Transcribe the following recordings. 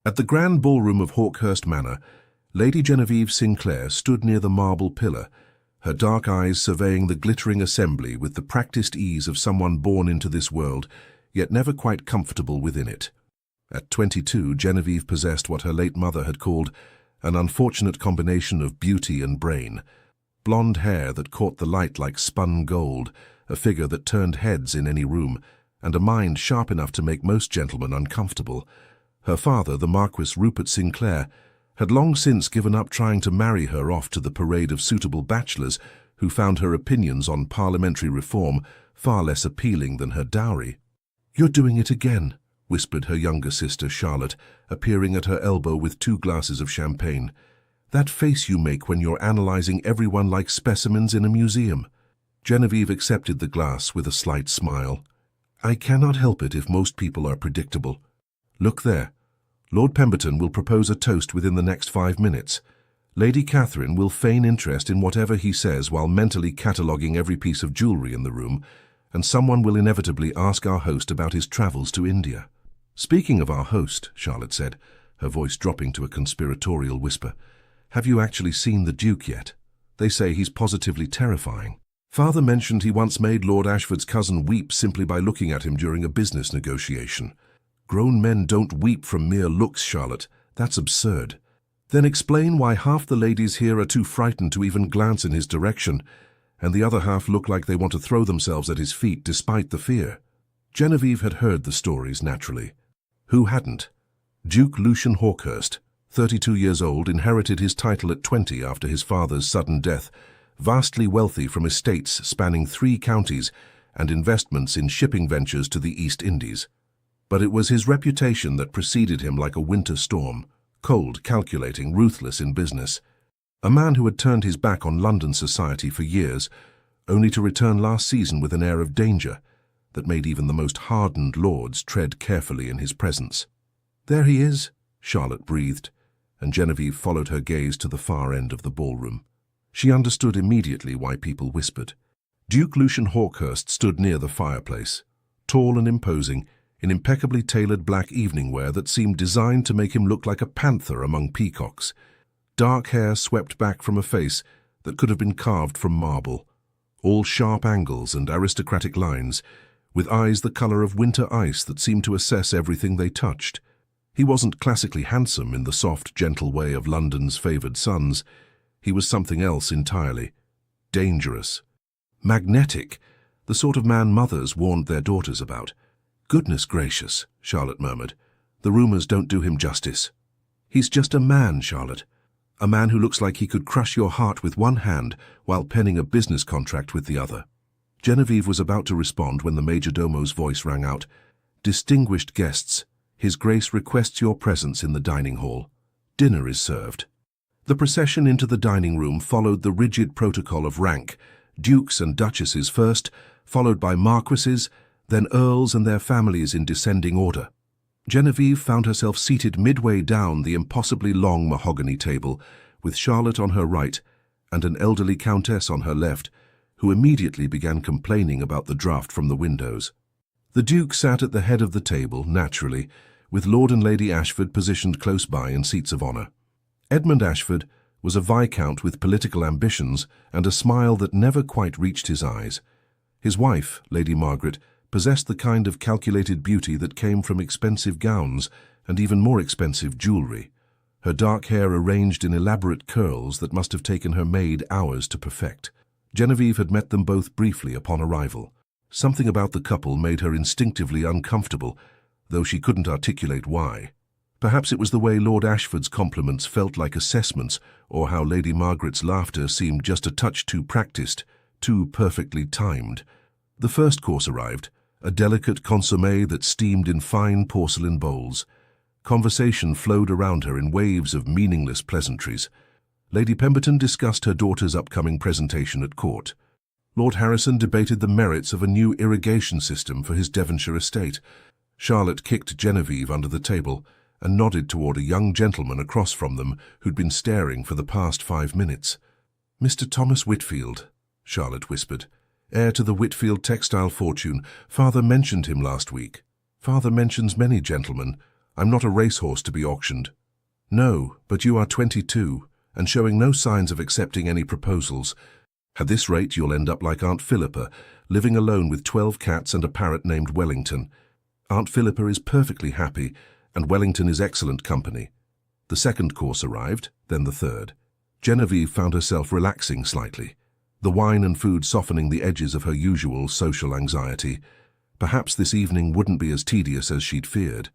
At the grand ballroom of Hawkhurst Manor, Lady Genevieve Sinclair stood near the marble pillar, her dark eyes surveying the glittering assembly with the practiced ease of someone born into this world, yet never quite comfortable within it. At 22, Genevieve possessed what her late mother had called an unfortunate combination of beauty and brain. Blonde hair that caught the light like spun gold, a figure that turned heads in any room, and a mind sharp enough to make most gentlemen uncomfortable. Her father, the Marquis Rupert Sinclair, had long since given up trying to marry her off to the parade of suitable bachelors who found her opinions on parliamentary reform far less appealing than her dowry. "You're doing it again," whispered her younger sister Charlotte, appearing at her elbow with 2 glasses of champagne. "That face you make when you're analyzing everyone like specimens in a museum." Genevieve accepted the glass with a slight smile. "I cannot help it if most people are predictable. Look there. Lord Pemberton will propose a toast within the next 5 minutes. Lady Catherine will feign interest in whatever he says while mentally cataloguing every piece of jewellery in the room, and someone will inevitably ask our host about his travels to India." "Speaking of our host," Charlotte said, her voice dropping to a conspiratorial whisper, "have you actually seen the Duke yet? They say he's positively terrifying. Father mentioned he once made Lord Ashford's cousin weep simply by looking at him during a business negotiation." "Grown men don't weep from mere looks, Charlotte. That's absurd." "Then explain why half the ladies here are too frightened to even glance in his direction, and the other half look like they want to throw themselves at his feet despite the fear." Genevieve had heard the stories naturally. Who hadn't? Duke Lucian Hawkhurst, 32 years old, inherited his title at 20 after his father's sudden death, vastly wealthy from estates spanning 3 counties and investments in shipping ventures to the East Indies. But it was his reputation that preceded him like a winter storm, cold, calculating, ruthless in business. A man who had turned his back on London society for years, only to return last season with an air of danger that made even the most hardened lords tread carefully in his presence. "There he is," Charlotte breathed, and Genevieve followed her gaze to the far end of the ballroom. She understood immediately why people whispered. Duke Lucian Hawkhurst stood near the fireplace, tall and imposing, in impeccably tailored black evening wear that seemed designed to make him look like a panther among peacocks. Dark hair swept back from a face that could have been carved from marble, all sharp angles and aristocratic lines, with eyes the colour of winter ice that seemed to assess everything they touched. He wasn't classically handsome in the soft, gentle way of London's favoured sons. He was something else entirely. Dangerous. Magnetic, the sort of man mothers warned their daughters about. "Goodness gracious," Charlotte murmured. "The rumours don't do him justice." "He's just a man, Charlotte. A man who looks like he could crush your heart with one hand while penning a business contract with the other." Genevieve was about to respond when the majordomo's voice rang out. "Distinguished guests, His Grace requests your presence in the dining hall. Dinner is served." The procession into the dining room followed the rigid protocol of rank, dukes and duchesses first, followed by marquises, then earls and their families in descending order. Genevieve found herself seated midway down the impossibly long mahogany table, with Charlotte on her right and an elderly countess on her left, who immediately began complaining about the draught from the windows. The Duke sat at the head of the table, naturally, with Lord and Lady Ashford positioned close by in seats of honour. Edmund Ashford was a viscount with political ambitions and a smile that never quite reached his eyes. His wife, Lady Margaret, possessed the kind of calculated beauty that came from expensive gowns and even more expensive jewellery, her dark hair arranged in elaborate curls that must have taken her maid hours to perfect. Genevieve had met them both briefly upon arrival. Something about the couple made her instinctively uncomfortable, though she couldn't articulate why. Perhaps it was the way Lord Ashford's compliments felt like assessments, or how Lady Margaret's laughter seemed just a touch too practiced, too perfectly timed. The first course arrived, a delicate consommé that steamed in fine porcelain bowls. Conversation flowed around her in waves of meaningless pleasantries. Lady Pemberton discussed her daughter's upcoming presentation at court. Lord Harrison debated the merits of a new irrigation system for his Devonshire estate. Charlotte kicked Genevieve under the table and nodded toward a young gentleman across from them who'd been staring for the past 5 minutes. "Mr. Thomas Whitfield," Charlotte whispered. "Heir to the Whitfield textile fortune. Father mentioned him last week. Father mentions many gentlemen. I'm not a racehorse to be auctioned." "No, but you are 22, and showing no signs of accepting any proposals. At this rate, you'll end up like Aunt Philippa, living alone with 12 cats and a parrot named Wellington. Aunt Philippa is perfectly happy, and Wellington is excellent company." The second course arrived, then the third. Genevieve found herself relaxing slightly, the wine and food softening the edges of her usual social anxiety. Perhaps this evening wouldn't be as tedious as she'd feared.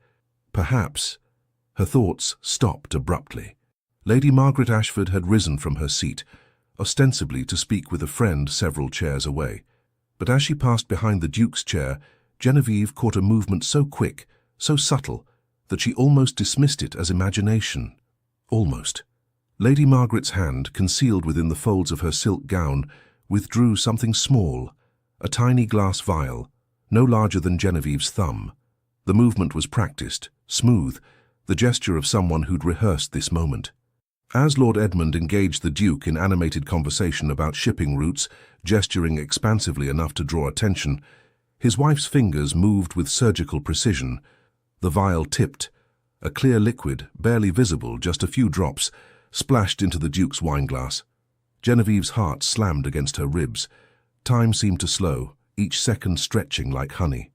Perhaps. Her thoughts stopped abruptly. Lady Margaret Ashford had risen from her seat, ostensibly to speak with a friend several chairs away. But as she passed behind the Duke's chair, Genevieve caught a movement so quick, so subtle, that she almost dismissed it as imagination. Almost. Lady Margaret's hand, concealed within the folds of her silk gown, withdrew something small, a tiny glass vial, no larger than Genevieve's thumb. The movement was practiced, smooth, the gesture of someone who'd rehearsed this moment. As Lord Edmund engaged the Duke in animated conversation about shipping routes, gesturing expansively enough to draw attention, his wife's fingers moved with surgical precision. The vial tipped. A clear liquid, barely visible, just a few drops, splashed into the Duke's wineglass. Genevieve's heart slammed against her ribs. Time seemed to slow, each second stretching like honey.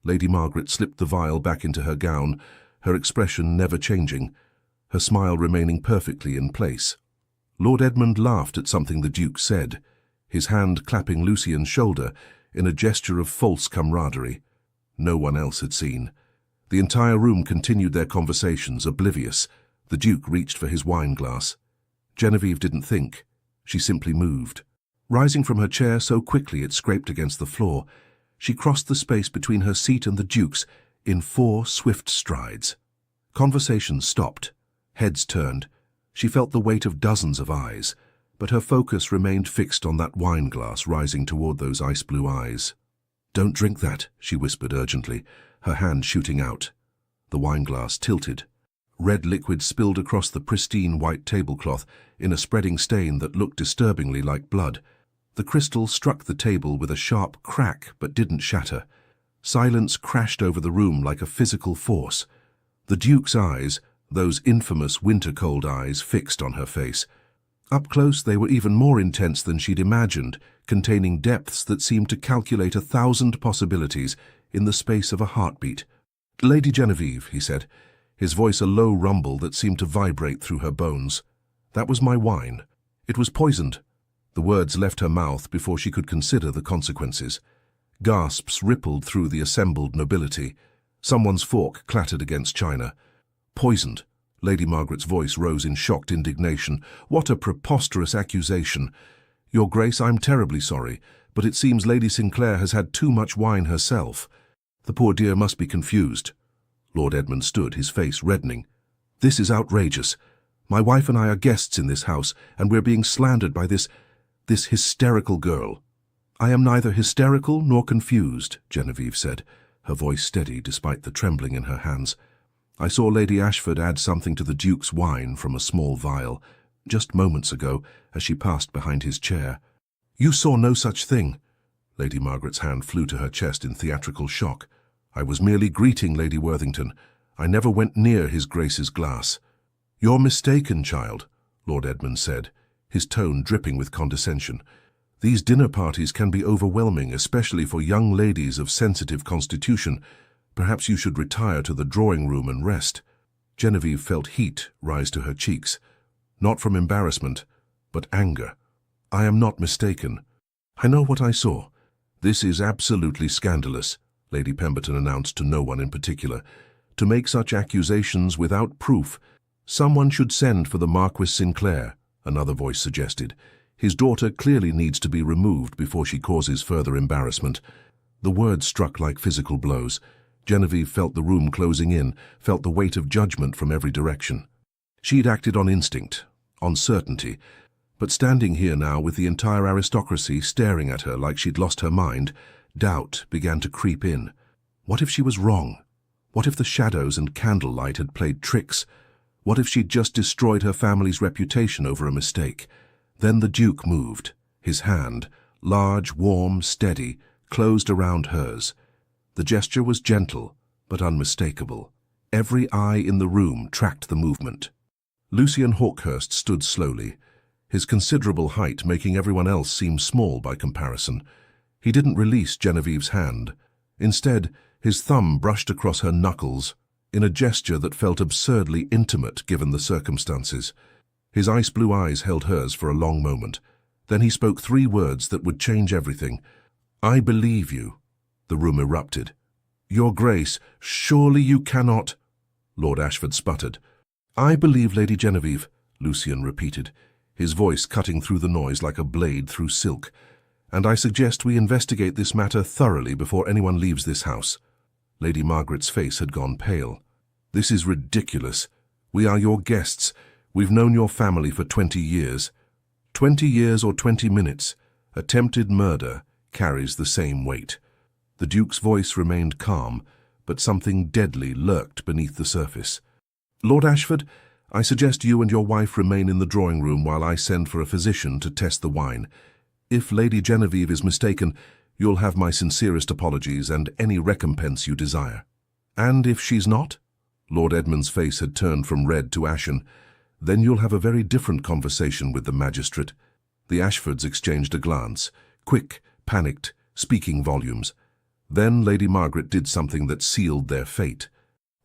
Lady Margaret slipped the vial back into her gown, her expression never changing, her smile remaining perfectly in place. Lord Edmund laughed at something the Duke said, his hand clapping Lucien's shoulder in a gesture of false camaraderie. No one else had seen. The entire room continued their conversations, oblivious. The Duke reached for his wineglass. Genevieve didn't think. She simply moved. Rising from her chair so quickly it scraped against the floor, she crossed the space between her seat and the Duke's in 4 swift strides. Conversation stopped. Heads turned. She felt the weight of dozens of eyes, but her focus remained fixed on that wineglass rising toward those ice-blue eyes. "Don't drink that," she whispered urgently, her hand shooting out. The wineglass tilted. Red liquid spilled across the pristine white tablecloth in a spreading stain that looked disturbingly like blood. The crystal struck the table with a sharp crack but didn't shatter. Silence crashed over the room like a physical force. The Duke's eyes, those infamous winter-cold eyes, fixed on her face. Up close they were even more intense than she'd imagined, containing depths that seemed to calculate 1,000 possibilities in the space of a heartbeat. "Lady Genevieve," he said, his voice a low rumble that seemed to vibrate through her bones. "That was my wine. It was poisoned." The words left her mouth before she could consider the consequences. Gasps rippled through the assembled nobility. Someone's fork clattered against china. "Poisoned." Lady Margaret's voice rose in shocked indignation. "What a preposterous accusation! Your Grace, I'm terribly sorry, but it seems Lady Sinclair has had too much wine herself. The poor dear must be confused." Lord Edmund stood, his face reddening. "This is outrageous. My wife and I are guests in this house, and we're being slandered by this hysterical girl." "I am neither hysterical nor confused," Genevieve said, her voice steady despite the trembling in her hands. "I saw Lady Ashford add something to the Duke's wine from a small vial, just moments ago, as she passed behind his chair." "You saw no such thing." Lady Margaret's hand flew to her chest in theatrical shock. "I was merely greeting Lady Worthington. I never went near His Grace's glass." "You're mistaken, child," Lord Edmund said, his tone dripping with condescension. "These dinner parties can be overwhelming, especially for young ladies of sensitive constitution. Perhaps you should retire to the drawing room and rest." Genevieve felt heat rise to her cheeks, not from embarrassment, but anger. "I am not mistaken. I know what I saw." "This is absolutely scandalous," Lady Pemberton announced to no one in particular. "To make such accusations without proof." "Someone should send for the Marquis Sinclair," another voice suggested. "His daughter clearly needs to be removed before she causes further embarrassment." The words struck like physical blows. Genevieve felt the room closing in, felt the weight of judgment from every direction. She'd acted on instinct, on certainty, but standing here now with the entire aristocracy staring at her like she'd lost her mind, doubt began to creep in. What if she was wrong? What if the shadows and candlelight had played tricks? What if she'd just destroyed her family's reputation over a mistake? Then the Duke moved. His hand, large, warm, steady, closed around hers. The gesture was gentle, but unmistakable. Every eye in the room tracked the movement. Lucian Hawkhurst stood slowly, his considerable height making everyone else seem small by comparison. He didn't release Genevieve's hand. Instead, his thumb brushed across her knuckles in a gesture that felt absurdly intimate given the circumstances. His ice-blue eyes held hers for a long moment. Then he spoke 3 words that would change everything. "I believe you." The room erupted. "Your Grace, surely you cannot—" Lord Ashford sputtered. "I believe Lady Genevieve," Lucian repeated, his voice cutting through the noise like a blade through silk. "And I suggest we investigate this matter thoroughly before anyone leaves this house." Lady Margaret's face had gone pale. "This is ridiculous. We are your guests. We've known your family for 20 years. 20 years or 20 minutes. Attempted murder carries the same weight." The Duke's voice remained calm, but something deadly lurked beneath the surface. "Lord Ashford, I suggest you and your wife remain in the drawing room while I send for a physician to test the wine. If Lady Genevieve is mistaken, you'll have my sincerest apologies and any recompense you desire." "And if she's not?" Lord Edmund's face had turned from red to ashen. "Then you'll have a very different conversation with the magistrate." The Ashfords exchanged a glance, quick, panicked, speaking volumes. Then Lady Margaret did something that sealed their fate.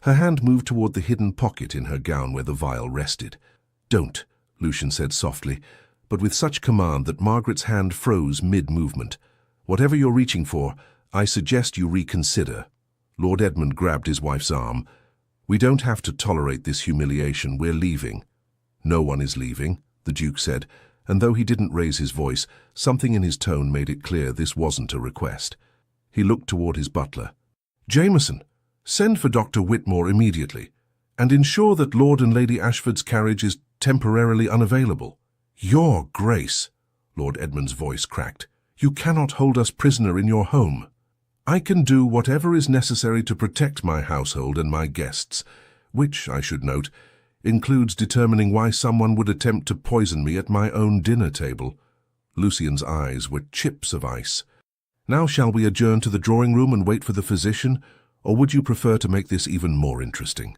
Her hand moved toward the hidden pocket in her gown where the vial rested. "Don't," Lucian said softly, but with such command that Margaret's hand froze mid-movement. "Whatever you're reaching for, I suggest you reconsider." Lord Edmund grabbed his wife's arm. "We don't have to tolerate this humiliation. We're leaving." "No one is leaving," the Duke said, and though he didn't raise his voice, something in his tone made it clear this wasn't a request. He looked toward his butler. "Jameson, send for Dr. Whitmore immediately, and ensure that Lord and Lady Ashford's carriage is temporarily unavailable." "Your Grace," Lord Edmund's voice cracked, "you cannot hold us prisoner in your home." "I can do whatever is necessary to protect my household and my guests, which, I should note, includes determining why someone would attempt to poison me at my own dinner table." Lucian's eyes were chips of ice. "Now shall we adjourn to the drawing room and wait for the physician, or would you prefer to make this even more interesting?"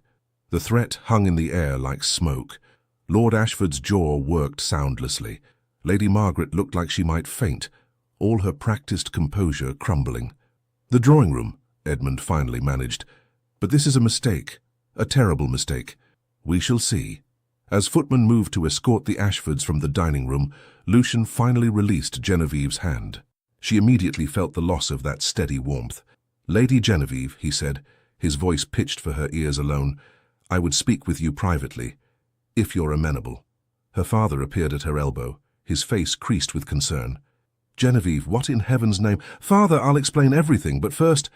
The threat hung in the air like smoke. Lord Ashford's jaw worked soundlessly. Lady Margaret looked like she might faint, all her practiced composure crumbling. "The drawing room," Edmund finally managed. "But this is a mistake, a terrible mistake. We shall see." As footmen moved to escort the Ashfords from the dining room, Lucian finally released Genevieve's hand. She immediately felt the loss of that steady warmth. "Lady Genevieve," he said, his voice pitched for her ears alone, "I would speak with you privately, if you're amenable." Her father appeared at her elbow, his face creased with concern. "Genevieve, what in heaven's name—" "Father, I'll explain everything, but first—"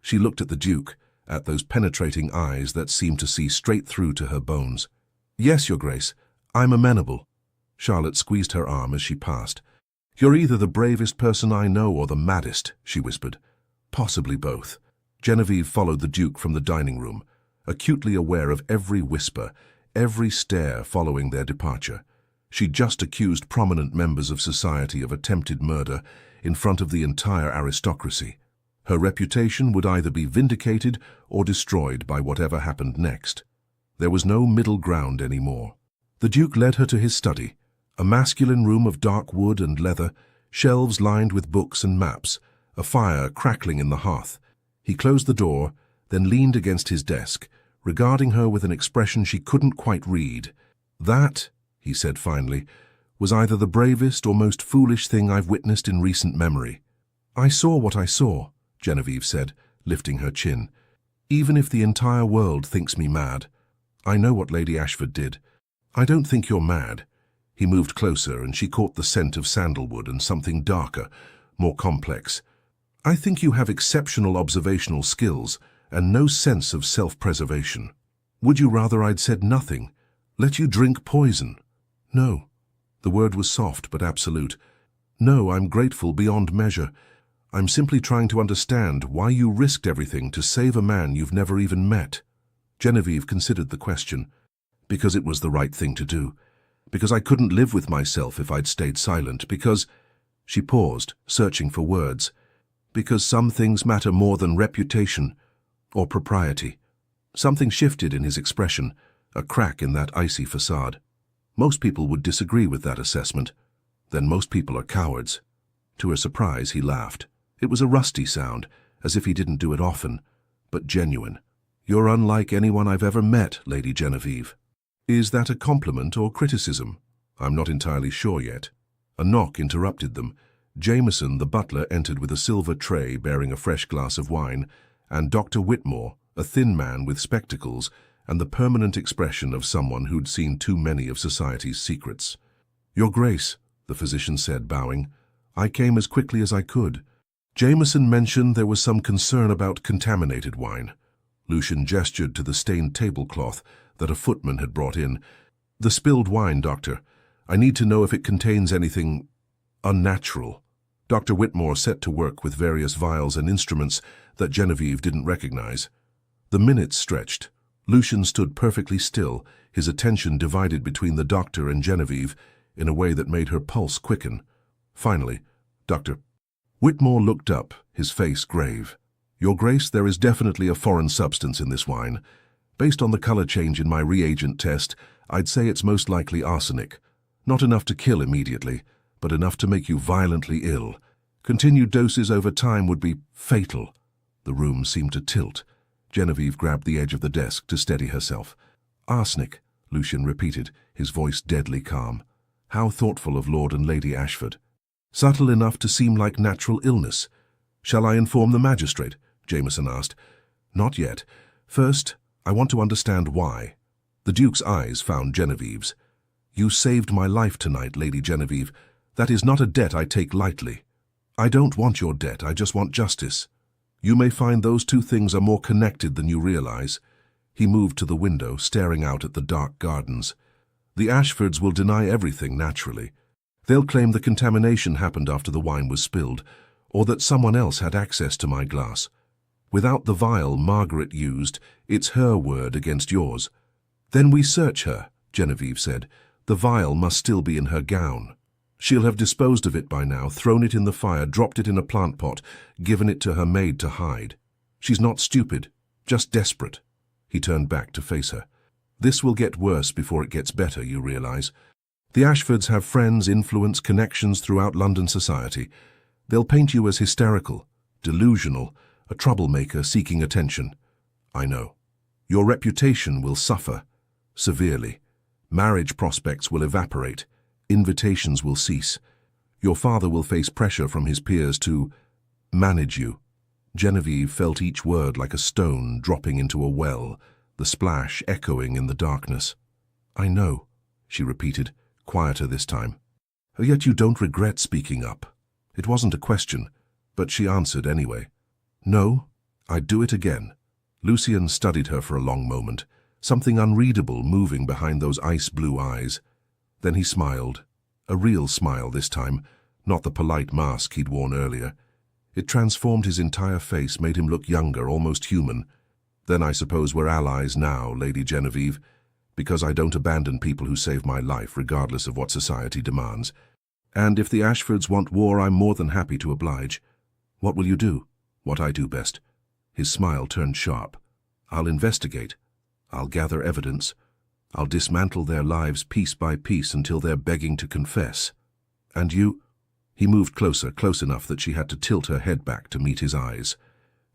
She looked at the Duke, at those penetrating eyes that seemed to see straight through to her bones. "Yes, Your Grace, I'm amenable." Charlotte squeezed her arm as she passed. "You're either the bravest person I know or the maddest," she whispered. "Possibly both." Genevieve followed the Duke from the dining room, acutely aware of every whisper, every stare following their departure. She just accused prominent members of society of attempted murder in front of the entire aristocracy. Her reputation would either be vindicated or destroyed by whatever happened next. There was no middle ground anymore. The Duke led her to his study, a masculine room of dark wood and leather, shelves lined with books and maps, a fire crackling in the hearth. He closed the door, then leaned against his desk, regarding her with an expression she couldn't quite read. "That," he said finally, "was either the bravest or most foolish thing I've witnessed in recent memory." "I saw what I saw," Genevieve said, lifting her chin. "Even if the entire world thinks me mad, I know what Lady Ashford did. I don't think you're mad." He moved closer and she caught the scent of sandalwood and something darker, more complex. "I think you have exceptional observational skills and no sense of self-preservation. Would you rather I'd said nothing, let you drink poison?" "No." The word was soft but absolute. "No, I'm grateful beyond measure. I'm simply trying to understand why you risked everything to save a man you've never even met." Genevieve considered the question. "Because it was the right thing to do. Because I couldn't live with myself if I'd stayed silent. Because—" She paused, searching for words. "Because some things matter more than reputation or propriety." Something shifted in his expression, a crack in that icy facade. Most people would disagree with that assessment. Then most people are cowards. To her surprise, he laughed. It was a rusty sound, as if he didn't do it often, but genuine. "You're unlike anyone I've ever met, Lady Genevieve." Is that a compliment or criticism? I'm not entirely sure yet. A knock interrupted them. Jameson, the butler, entered with a silver tray bearing a fresh glass of wine, and Dr. Whitmore, a thin man with spectacles and the permanent expression of someone who'd seen too many of society's secrets. "Your Grace," the physician said, bowing, "I came as quickly as I could." Jameson mentioned there was some concern about contaminated wine. Lucian gestured to the stained tablecloth that a footman had brought in. "The spilled wine, Doctor. I need to know if it contains anything unnatural." Dr. Whitmore set to work with various vials and instruments that Genevieve didn't recognize. The minutes stretched. Lucian stood perfectly still, his attention divided between the doctor and Genevieve in a way that made her pulse quicken. Finally, Dr. Whitmore looked up, his face grave. "Your Grace, there is definitely a foreign substance in this wine. Based on the color change in my reagent test, I'd say it's most likely arsenic. Not enough to kill immediately, but enough to make you violently ill. Continued doses over time would be fatal." The room seemed to tilt. Genevieve grabbed the edge of the desk to steady herself. "Arsenic," Lucian repeated, his voice deadly calm. How thoughtful of Lord and Lady Ashford. "Subtle enough to seem like natural illness. Shall I inform the magistrate?" Jameson asked. "Not yet. First, I want to understand why." The Duke's eyes found Genevieve's. "You saved my life tonight, Lady Genevieve. That is not a debt I take lightly." "I don't want your debt, I just want justice. You may find those two things are more connected than you realize." He moved to the window, staring out at the dark gardens. "The Ashfords will deny everything, naturally. They'll claim the contamination happened after the wine was spilled, or that someone else had access to my glass. Without the vial Margaret used, it's her word against yours." "Then we search her," Genevieve said. "The vial must still be in her gown. She'll have disposed of it by now, thrown it in the fire, dropped it in a plant pot, given it to her maid to hide. She's not stupid, just desperate." He turned back to face her. "This will get worse before it gets better, you realize. The Ashfords have friends, influence, connections throughout London society. They'll paint you as hysterical, delusional, a troublemaker seeking attention. I know. Your reputation will suffer, severely. Marriage prospects will evaporate. Invitations will cease. Your father will face pressure from his peers to manage you." Genevieve felt each word like a stone dropping into a well, the splash echoing in the darkness. "I know," she repeated, quieter this time. "Yet you don't regret speaking up." It wasn't a question, but she answered anyway. "No, I'd do it again." Lucian studied her for a long moment, something unreadable moving behind those ice-blue eyes. Then he smiled, a real smile this time, not the polite mask he'd worn earlier. It transformed his entire face, made him look younger, almost human. "Then I suppose we're allies now, Lady Genevieve, because I don't abandon people who save my life, regardless of what society demands. And if the Ashfords want war, I'm more than happy to oblige. What will you do?" "What I do best." His smile turned sharp. "I'll investigate. I'll gather evidence. I'll dismantle their lives piece by piece until they're begging to confess. And you?" He moved closer, close enough that she had to tilt her head back to meet his eyes.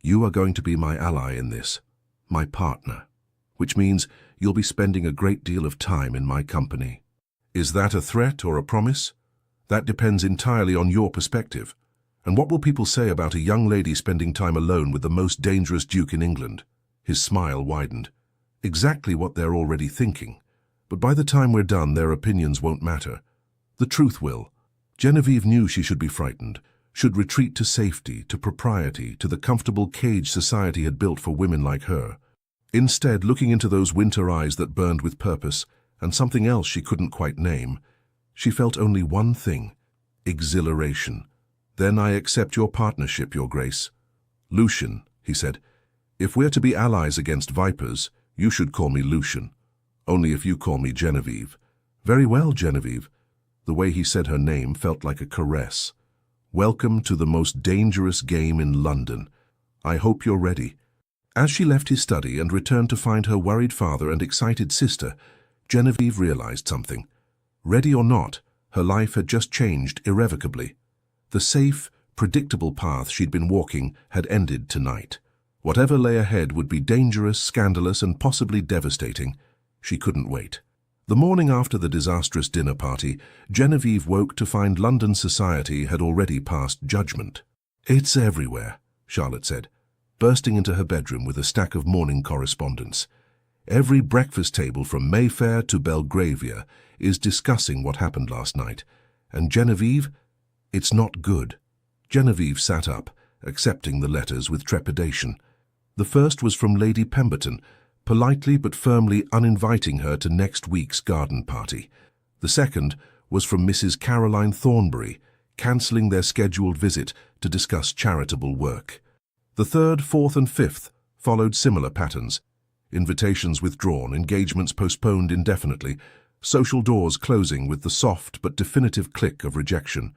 "You are going to be my ally in this, my partner, which means you'll be spending a great deal of time in my company." "Is that a threat or a promise?" "That depends entirely on your perspective. And what will people say about a young lady spending time alone with the most dangerous duke in England?" His smile widened. "Exactly what they're already thinking. But by the time we're done, their opinions won't matter. The truth will." Genevieve knew she should be frightened, should retreat to safety, to propriety, to the comfortable cage society had built for women like her. Instead, looking into those winter eyes that burned with purpose, and something else she couldn't quite name, she felt only one thing: exhilaration. "Then I accept your partnership, Your Grace." "Lucian," he said, "if we're to be allies against vipers, you should call me Lucian. Only if you call me Genevieve." "Very well, Genevieve." The way he said her name felt like a caress. "Welcome to the most dangerous game in London. I hope you're ready." As she left his study and returned to find her worried father and excited sister, Genevieve realized something. Ready or not, her life had just changed irrevocably. The safe, predictable path she'd been walking had ended tonight. Whatever lay ahead would be dangerous, scandalous, and possibly devastating. She couldn't wait. The morning after the disastrous dinner party, Genevieve woke to find London society had already passed judgment. "It's everywhere," Charlotte said, bursting into her bedroom with a stack of morning correspondence. "Every breakfast table from Mayfair to Belgravia is discussing what happened last night. And Genevieve, it's not good." Genevieve sat up, accepting the letters with trepidation. The first was from Lady Pemberton, politely but firmly uninviting her to next week's garden party. The second was from Mrs. Caroline Thornbury, cancelling their scheduled visit to discuss charitable work. The third, fourth, and fifth followed similar patterns. Invitations withdrawn, engagements postponed indefinitely, social doors closing with the soft but definitive click of rejection.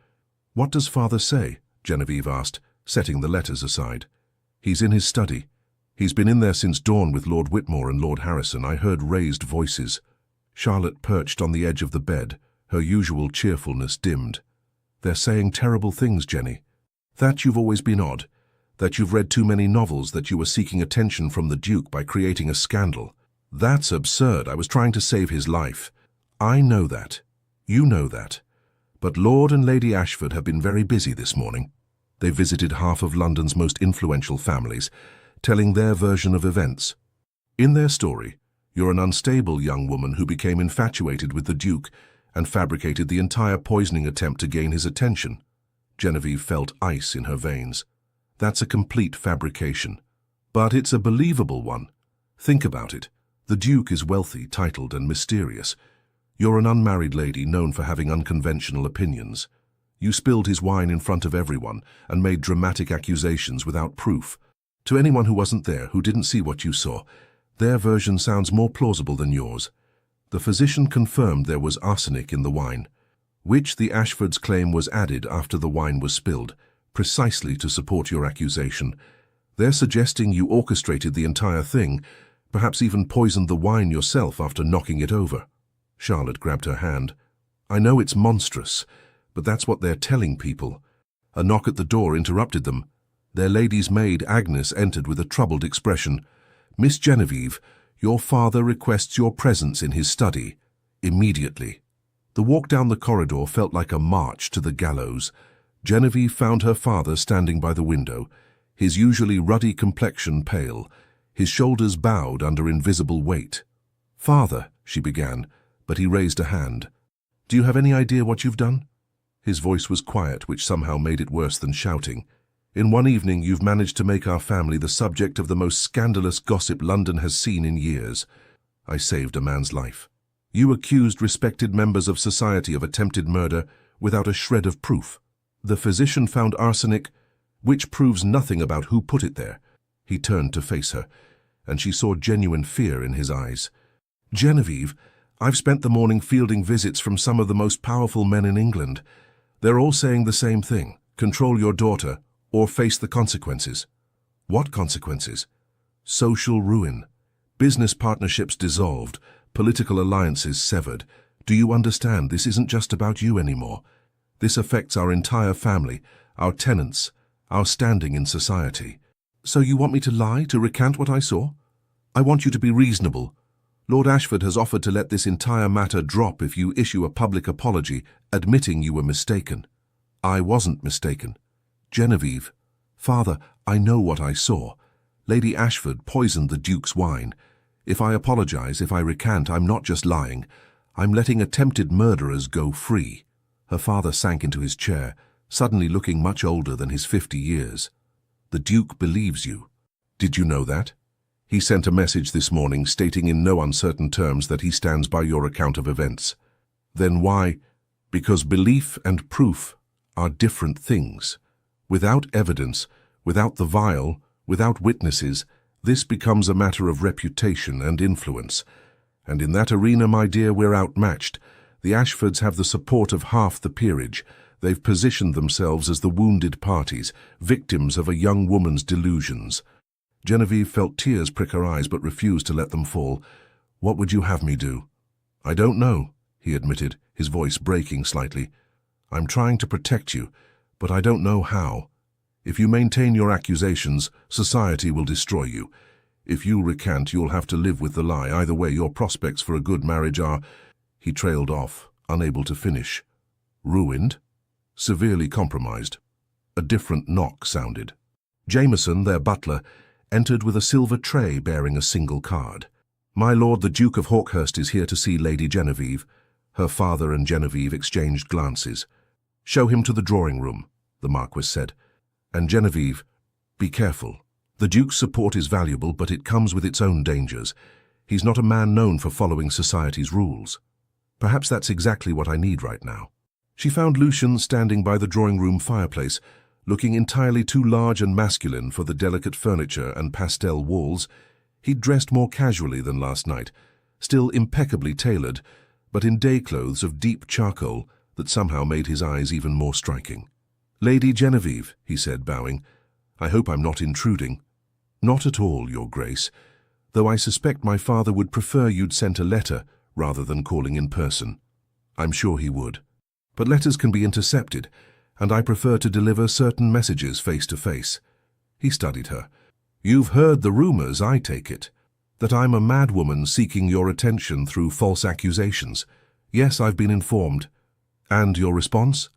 "What does father say?" Genevieve asked, setting the letters aside. "He's in his study. He's been in there since dawn with Lord Whitmore and Lord Harrison. I heard raised voices." Charlotte perched on the edge of the bed, her usual cheerfulness dimmed. "They're saying terrible things, Jenny. That you've always been odd. That you've read too many novels, that you were seeking attention from the Duke by creating a scandal. That's absurd. I was trying to save his life. I know that. You know that. But Lord and Lady Ashford have been very busy this morning. They visited half of London's most influential families, telling their version of events. In their story, you're an unstable young woman who became infatuated with the Duke and fabricated the entire poisoning attempt to gain his attention." Genevieve felt ice in her veins. "That's a complete fabrication. But it's a believable one. Think about it. The Duke is wealthy, titled, and mysterious. You're an unmarried lady known for having unconventional opinions. You spilled his wine in front of everyone and made dramatic accusations without proof. To anyone who wasn't there, who didn't see what you saw, their version sounds more plausible than yours. The physician confirmed there was arsenic in the wine, which the Ashfords claim was added after the wine was spilled, precisely to support your accusation. They're suggesting you orchestrated the entire thing, perhaps even poisoned the wine yourself after knocking it over." Charlotte grabbed her hand. "I know it's monstrous, but that's what they're telling people." A knock at the door interrupted them. Their lady's maid, Agnes, entered with a troubled expression. "Miss Genevieve, your father requests your presence in his study. Immediately." The walk down the corridor felt like a march to the gallows. Genevieve found her father standing by the window, his usually ruddy complexion pale, his shoulders bowed under invisible weight. "Father," she began, but he raised a hand. "Do you have any idea what you've done?" His voice was quiet, which somehow made it worse than shouting. "In one evening, you've managed to make our family the subject of the most scandalous gossip London has seen in years. I saved a man's life. You accused respected members of society of attempted murder without a shred of proof. The physician found arsenic, which proves nothing about who put it there." He turned to face her, and she saw genuine fear in his eyes. "Genevieve, I've spent the morning fielding visits from some of the most powerful men in England. They're all saying the same thing: control your daughter, or face the consequences." "What consequences?" "Social ruin. Business partnerships dissolved, political alliances severed. Do you understand? This isn't just about you anymore. This affects our entire family, our tenants, our standing in society." "So you want me to lie, to recant what I saw?" "I want you to be reasonable. Lord Ashford has offered to let this entire matter drop if you issue a public apology, admitting you were mistaken." "I wasn't mistaken." "Genevieve, father, I know what I saw. Lady Ashford poisoned the Duke's wine. If I apologize, if I recant, I'm not just lying. I'm letting attempted murderers go free." Her father sank into his chair, suddenly looking much older than his 50 years. "The Duke believes you. Did you know that? He sent a message this morning stating in no uncertain terms that he stands by your account of events." "Then why?" "Because belief and proof are different things. Without evidence, without the vial, without witnesses, this becomes a matter of reputation and influence. And in that arena, my dear, we're outmatched. The Ashfords have the support of half the peerage. They've positioned themselves as the wounded parties, victims of a young woman's delusions." Genevieve felt tears prick her eyes but refused to let them fall. "What would you have me do?" "I don't know," he admitted, his voice breaking slightly. "I'm trying to protect you, but I don't know how. If you maintain your accusations, society will destroy you. If you recant, you'll have to live with the lie. Either way, your prospects for a good marriage are—" He trailed off, unable to finish. "Ruined? Severely compromised." A different knock sounded. Jameson, their butler, entered with a silver tray bearing a single card. "My lord, the Duke of Hawkhurst is here to see Lady Genevieve." Her father and Genevieve exchanged glances. "Show him to the drawing room," the Marquis said. "And Genevieve, be careful. The Duke's support is valuable, but it comes with its own dangers. He's not a man known for following society's rules. Perhaps that's exactly what I need right now." She found Lucian standing by the drawing-room fireplace, looking entirely too large and masculine for the delicate furniture and pastel walls. He'd dressed more casually than last night, still impeccably tailored, but in day clothes of deep charcoal that somehow made his eyes even more striking. "Lady Genevieve," he said, bowing, "I hope I'm not intruding." "Not at all, Your Grace, though I suspect my father would prefer you'd sent a letter rather than calling in person." "I'm sure he would. But letters can be intercepted, and I prefer to deliver certain messages face to face." He studied her. "You've heard the rumors, I take it, that I'm a madwoman seeking your attention through false accusations." "Yes, I've been informed." "And your response?"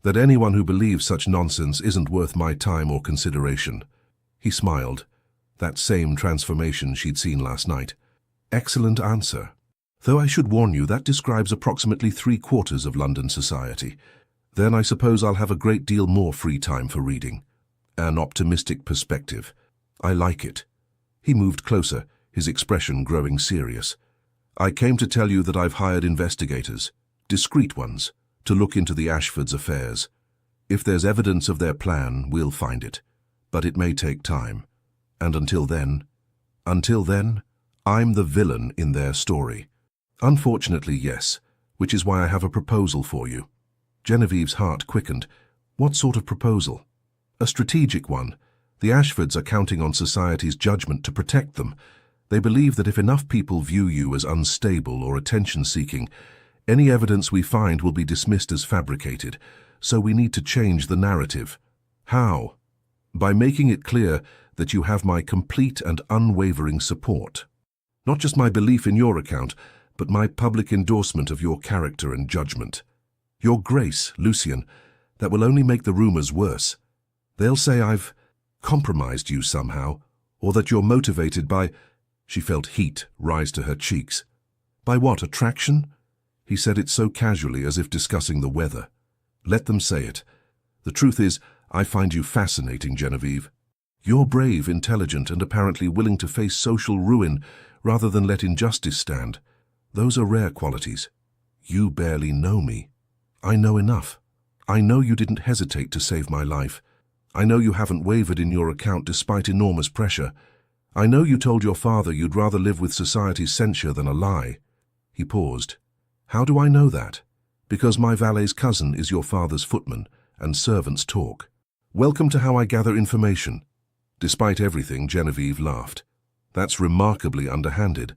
"That anyone who believes such nonsense isn't worth my time or consideration." He smiled, that same transformation she'd seen last night. "Excellent answer. Though I should warn you, that describes approximately 3/4 of London society. Then I suppose I'll have a great deal more free time for reading." An optimistic perspective. "I like it." He moved closer, his expression growing serious. "I came to tell you that I've hired investigators, discreet ones, to look into the Ashfords' affairs. If there's evidence of their plan, we'll find it. But it may take time. And until then, I'm the villain in their story." "Unfortunately, yes, which is why I have a proposal for you." Genevieve's heart quickened. "What sort of proposal?" "A strategic one. The Ashfords are counting on society's judgment to protect them. They believe that if enough people view you as unstable or attention-seeking, any evidence we find will be dismissed as fabricated, so we need to change the narrative." "How?" "By making it clear that you have my complete and unwavering support. Not just my belief in your account, but my public endorsement of your character and judgment." "Your Grace, Lucian, that will only make the rumors worse. They'll say I've compromised you somehow, or that you're motivated by—" She felt heat rise to her cheeks. "By what, attraction?" He said it so casually as if discussing the weather. "Let them say it. The truth is, I find you fascinating, Genevieve. You're brave, intelligent, and apparently willing to face social ruin rather than let injustice stand. Those are rare qualities. You barely know me. I know enough. I know you didn't hesitate to save my life. I know you haven't wavered in your account despite enormous pressure. I know you told your father you'd rather live with society's censure than a lie." He paused. "How do I know that?" "Because my valet's cousin is your father's footman, and servants talk." "Welcome to how I gather information." Despite everything, Genevieve laughed. "That's remarkably underhanded.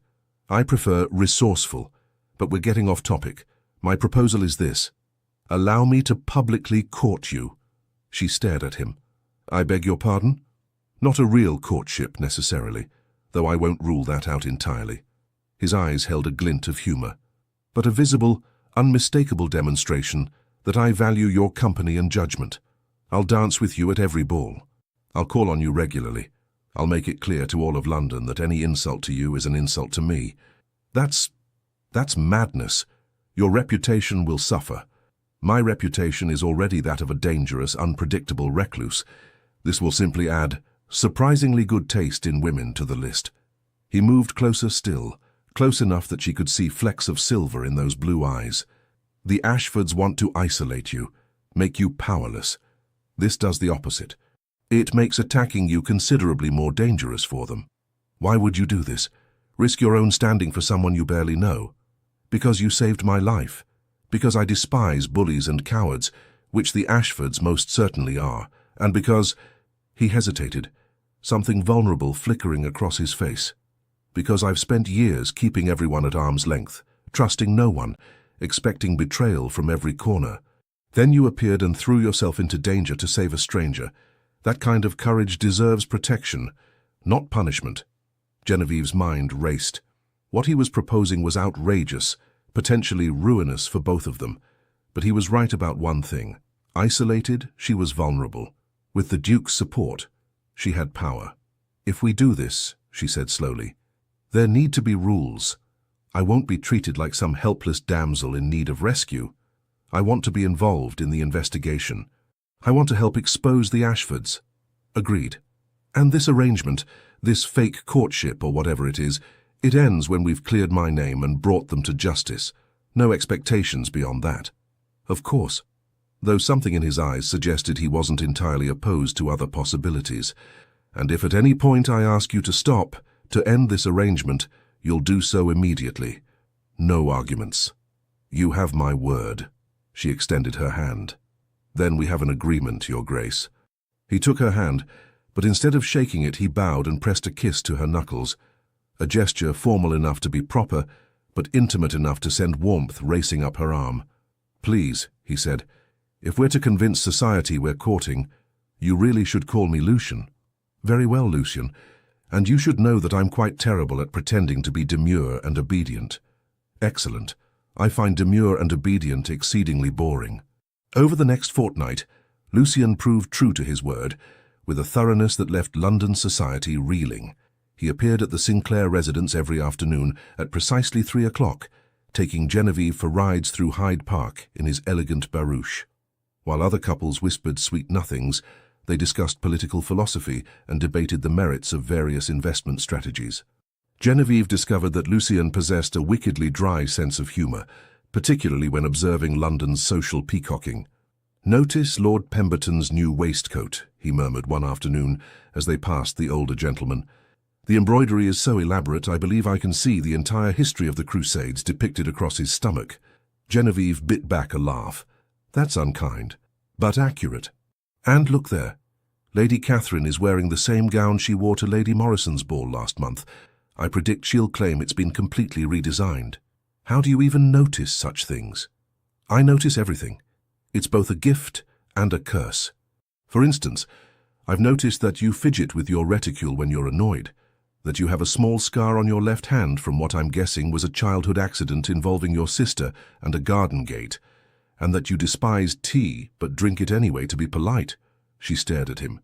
I prefer resourceful, but we're getting off topic. My proposal is this. Allow me to publicly court you." She stared at him. "I beg your pardon?" "Not a real courtship, necessarily, though I won't rule that out entirely." His eyes held a glint of humor. "But a visible, unmistakable demonstration that I value your company and judgment. I'll dance with you at every ball. I'll call on you regularly. I'll make it clear to all of London that any insult to you is an insult to me." That's madness. Your reputation will suffer. My reputation is already that of a dangerous, unpredictable recluse. This will simply add surprisingly good taste in women to the list." He moved closer still, close enough that she could see flecks of silver in those blue eyes. "The Ashfords want to isolate you, make you powerless. This does the opposite. It makes attacking you considerably more dangerous for them. Why would you do this? Risk your own standing for someone you barely know? Because you saved my life. Because I despise bullies and cowards, which the Ashfords most certainly are. And because—" He hesitated, something vulnerable flickering across his face. Because I've spent years keeping everyone at arm's length, trusting no one, expecting betrayal from every corner. Then you appeared and threw yourself into danger to save a stranger. That kind of courage deserves protection, not punishment. Genevieve's mind raced. What he was proposing was outrageous, potentially ruinous for both of them. But he was right about one thing. Isolated, she was vulnerable. With the Duke's support, she had power. If we do this, she said slowly, there need to be rules. I won't be treated like some helpless damsel in need of rescue. I want to be involved in the investigation. I want to help expose the Ashfords. Agreed. And this arrangement, this fake courtship or whatever it is, it ends when we've cleared my name and brought them to justice. No expectations beyond that. Of course. Though something in his eyes suggested he wasn't entirely opposed to other possibilities. And if at any point I ask you to stop, to end this arrangement, you'll do so immediately. No arguments. You have my word. She extended her hand. Then we have an agreement, Your Grace. He took her hand, but instead of shaking it, he bowed and pressed a kiss to her knuckles. A gesture formal enough to be proper, but intimate enough to send warmth racing up her arm. Please, he said, if we're to convince society we're courting, you really should call me Lucian. Very well, Lucian. And you should know that I'm quite terrible at pretending to be demure and obedient. Excellent. I find demure and obedient exceedingly boring. Over the next fortnight, Lucian proved true to his word, with a thoroughness that left London society reeling. He appeared at the Sinclair residence every afternoon at precisely 3 o'clock, taking Genevieve for rides through Hyde Park in his elegant barouche. While other couples whispered sweet nothings, they discussed political philosophy and debated the merits of various investment strategies. Genevieve discovered that Lucian possessed a wickedly dry sense of humour, particularly when observing London's social peacocking. "Notice Lord Pemberton's new waistcoat," he murmured one afternoon as they passed the older gentleman. "The embroidery is so elaborate I believe I can see the entire history of the Crusades depicted across his stomach." Genevieve bit back a laugh. "That's unkind, but accurate. And look there. Lady Catherine is wearing the same gown she wore to Lady Morrison's ball last month. I predict she'll claim it's been completely redesigned. How do you even notice such things?" "I notice everything. It's both a gift and a curse. For instance, I've noticed that you fidget with your reticule when you're annoyed, that you have a small scar on your left hand from what I'm guessing was a childhood accident involving your sister and a garden gate, and that you despise tea but drink it anyway to be polite." She stared at him.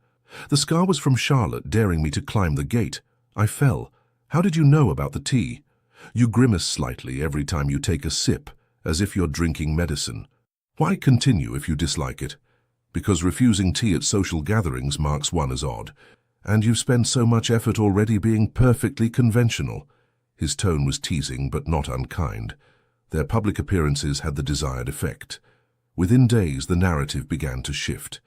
"The scar was from Charlotte daring me to climb the gate. I fell. How did you know about the tea? You grimace slightly every time you take a sip, as if you're drinking medicine. Why continue if you dislike it? Because refusing tea at social gatherings marks one as odd. And you've spent so much effort already being perfectly conventional." His tone was teasing but not unkind. Their public appearances had the desired effect. Within days, the narrative began to shift.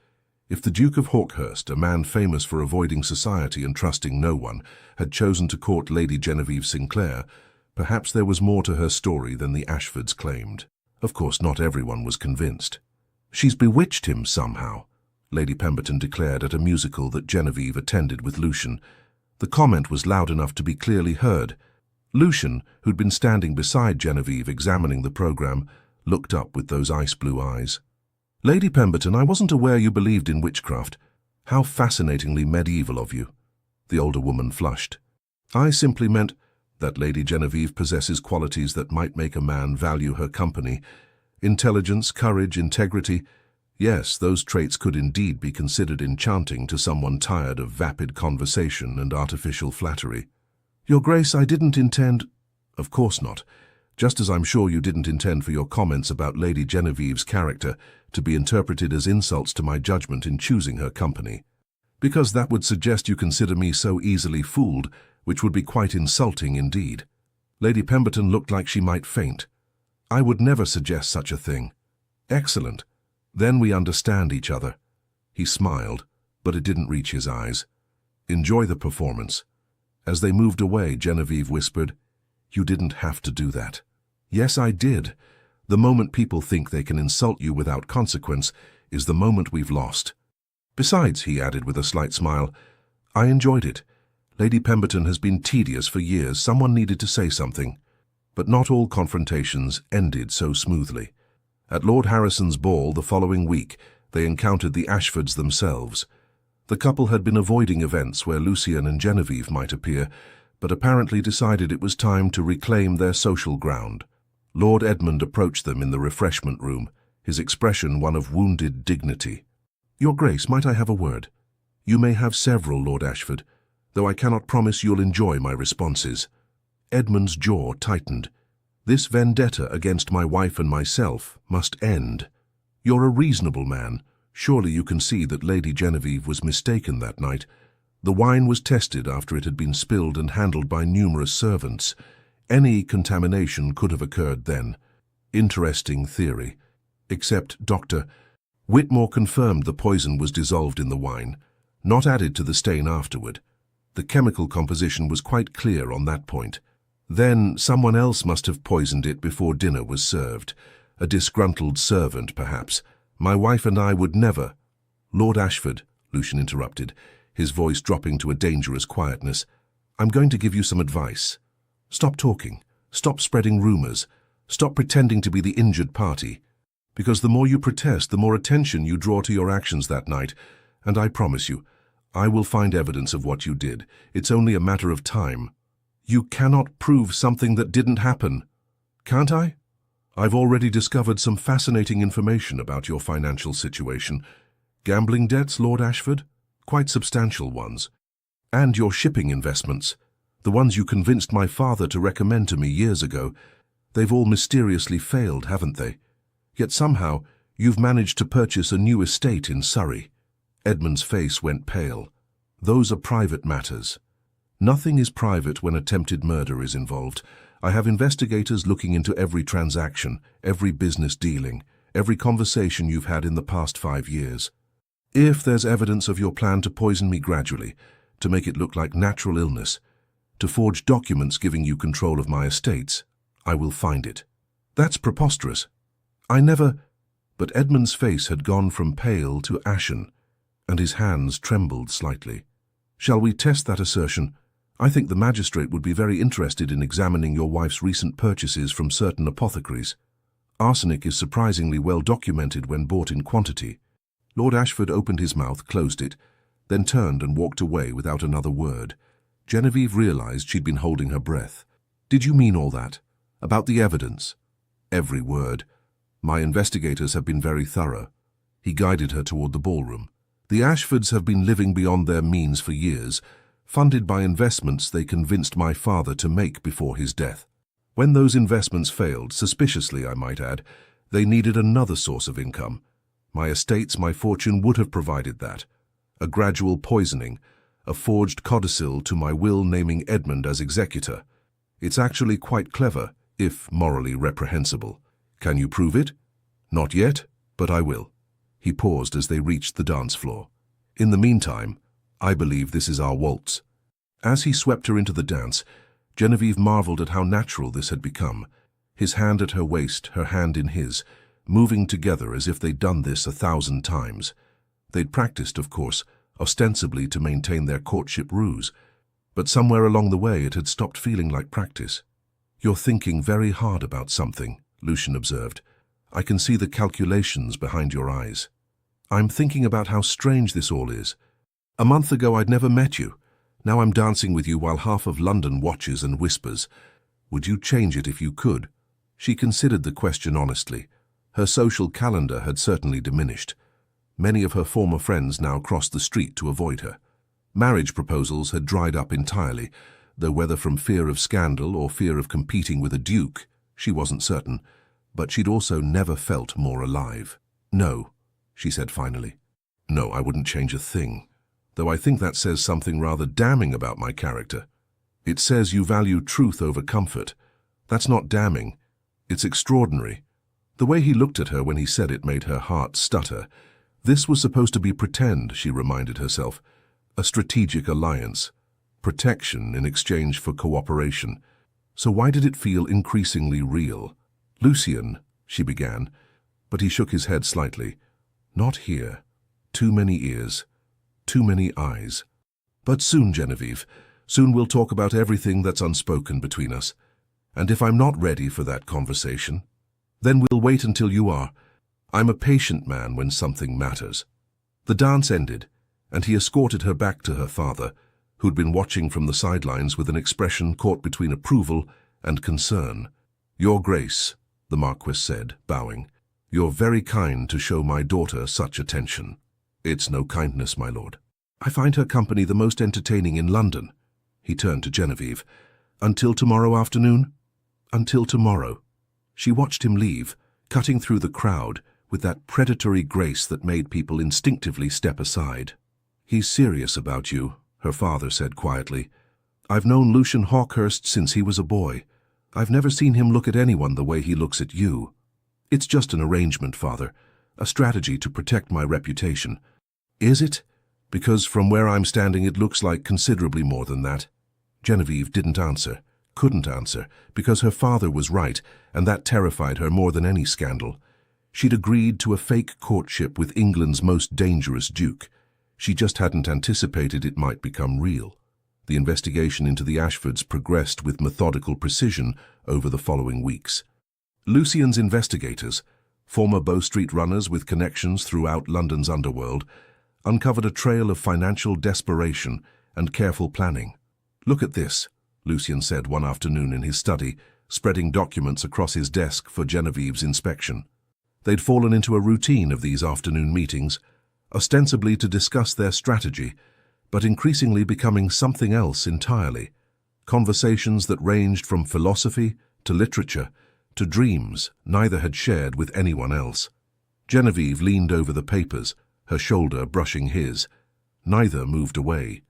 If the Duke of Hawkhurst, a man famous for avoiding society and trusting no one, had chosen to court Lady Genevieve Sinclair, perhaps there was more to her story than the Ashfords claimed. Of course, not everyone was convinced. "She's bewitched him somehow," Lady Pemberton declared at a musical that Genevieve attended with Lucian. The comment was loud enough to be clearly heard. Lucian, who'd been standing beside Genevieve examining the program, looked up with those ice-blue eyes. "Lady Pemberton, I wasn't aware you believed in witchcraft. How fascinatingly medieval of you." The older woman flushed. "I simply meant that Lady Genevieve possesses qualities that might make a man value her company. Intelligence, courage, integrity. Yes, those traits could indeed be considered enchanting to someone tired of vapid conversation and artificial flattery." "Your Grace, I didn't intend—" "Of course not. Just as I'm sure you didn't intend for your comments about Lady Genevieve's character to be interpreted as insults to my judgment in choosing her company. Because that would suggest you consider me so easily fooled, which would be quite insulting indeed." Lady Pemberton looked like she might faint. "I would never suggest such a thing." "Excellent. Then we understand each other." He smiled, but it didn't reach his eyes. "Enjoy the performance." As they moved away, Genevieve whispered, "You didn't have to do that." "Yes, I did. The moment people think they can insult you without consequence is the moment we've lost. Besides," he added with a slight smile, I enjoyed it. Lady Pemberton has been tedious for years. Someone needed to say something. But not all confrontations ended so smoothly. At Lord Harrison's ball the following week, they encountered the Ashfords themselves. The couple had been avoiding events where Lucian and Genevieve might appear, but apparently decided it was time to reclaim their social ground. Lord Edmund approached them in the refreshment room, his expression one of wounded dignity. "Your Grace, might I have a word?" "You may have several, Lord Ashford, though I cannot promise you'll enjoy my responses." Edmund's jaw tightened. "This vendetta against my wife and myself must end. You're a reasonable man. Surely you can see that Lady Genevieve was mistaken that night. The wine was tested after it had been spilled and handled by numerous servants. Any contamination could have occurred then. Interesting theory. Except Dr. Whitmore confirmed the poison was dissolved in the wine, not added to the stain afterward. The chemical composition was quite clear on that point. Then someone else must have poisoned it before dinner was served. A disgruntled servant, perhaps. My wife and I would never—" "Lord Ashford," Lucian interrupted, his voice dropping to a dangerous quietness, "I'm going to give you some advice. Stop talking. Stop spreading rumors. Stop pretending to be the injured party. Because the more you protest, the more attention you draw to your actions that night. And I promise you, I will find evidence of what you did. It's only a matter of time." "You cannot prove something that didn't happen." "Can't I? I've already discovered some fascinating information about your financial situation. Gambling debts, Lord Ashford? Quite substantial ones. And your shipping investments, the ones you convinced my father to recommend to me years ago. They've all mysteriously failed, haven't they? Yet somehow you've managed to purchase a new estate in Surrey." Edmund's face went pale. "Those are private matters." "Nothing is private when attempted murder is involved. I have investigators looking into every transaction, every business dealing, every conversation you've had in the past 5 years. If there's evidence of your plan to poison me gradually, to make it look like natural illness, to forge documents giving you control of my estates, I will find it." "That's preposterous. I never—" But Edmund's face had gone from pale to ashen, and his hands trembled slightly. "Shall we test that assertion? I think the magistrate would be very interested in examining your wife's recent purchases from certain apothecaries. Arsenic is surprisingly well documented when bought in quantity." Lord Ashford opened his mouth, closed it, then turned and walked away without another word. Genevieve realized she'd been holding her breath. "Did you mean all that? About the evidence?" "Every word. My investigators have been very thorough." He guided her toward the ballroom. "The Ashfords have been living beyond their means for years, funded by investments they convinced my father to make before his death. When those investments failed, suspiciously I might add, they needed another source of income. My estates, my fortune would have provided that. A gradual poisoning, a forged codicil to my will naming Edmund as executor. It's actually quite clever, if morally reprehensible. Can you prove it?" "Not yet, but I will." He paused as they reached the dance floor. "In the meantime, I believe this is our waltz." As he swept her into the dance, Genevieve marveled at how natural this had become. His hand at her waist, her hand in his, moving together as if they'd done this 1,000 times. They'd practiced, of course, ostensibly to maintain their courtship ruse, but somewhere along the way it had stopped feeling like practice. "You're thinking very hard about something," Lucian observed. "I can see the calculations behind your eyes." "I'm thinking about how strange this all is. A month ago I'd never met you. Now I'm dancing with you while half of London watches and whispers. Would you change it if you could?" She considered the question honestly. Her social calendar had certainly diminished. Many of her former friends now crossed the street to avoid her. Marriage proposals had dried up entirely, though whether from fear of scandal or fear of competing with a duke, she wasn't certain, but she'd also never felt more alive. "No," she said finally. "No, I wouldn't change a thing. Though I think that says something rather damning about my character. It says you value truth over comfort. That's not damning. It's extraordinary." The way he looked at her when he said it made her heart stutter. This was supposed to be pretend, she reminded herself. A strategic alliance. Protection in exchange for cooperation. So why did it feel increasingly real? "Lucian," she began, but he shook his head slightly. "Not here. Too many ears. Too many eyes." But soon, Genevieve. Soon we'll talk about everything that's unspoken between us. And if I'm not ready for that conversation, then we'll wait until you are. I'm a patient man when something matters." The dance ended, and he escorted her back to her father, who'd been watching from the sidelines with an expression caught between approval and concern. "Your Grace," the Marquis said, bowing, "you're very kind to show my daughter such attention." "It's no kindness, my lord. I find her company the most entertaining in London." He turned to Genevieve. "Until tomorrow afternoon?" "Until tomorrow." She watched him leave, cutting through the crowd with that predatory grace that made people instinctively step aside. "He's serious about you," her father said quietly. "I've known Lucian Hawkhurst since he was a boy. I've never seen him look at anyone the way he looks at you. It's just an arrangement, father, a strategy to protect my reputation." "Is it? Because from where I'm standing it looks like considerably more than that." Genevieve didn't answer, couldn't answer, because her father was right, and that terrified her more than any scandal. She'd agreed to a fake courtship with England's most dangerous duke. She just hadn't anticipated it might become real. The investigation into the Ashfords progressed with methodical precision over the following weeks. Lucian's investigators, former Bow Street runners with connections throughout London's underworld, uncovered a trail of financial desperation and careful planning. "Look at this," Lucian said one afternoon in his study, spreading documents across his desk for Genevieve's inspection. They'd fallen into a routine of these afternoon meetings, ostensibly to discuss their strategy, but increasingly becoming something else entirely. Conversations that ranged from philosophy to literature to dreams neither had shared with anyone else. Genevieve leaned over the papers, her shoulder brushing his. Neither moved away.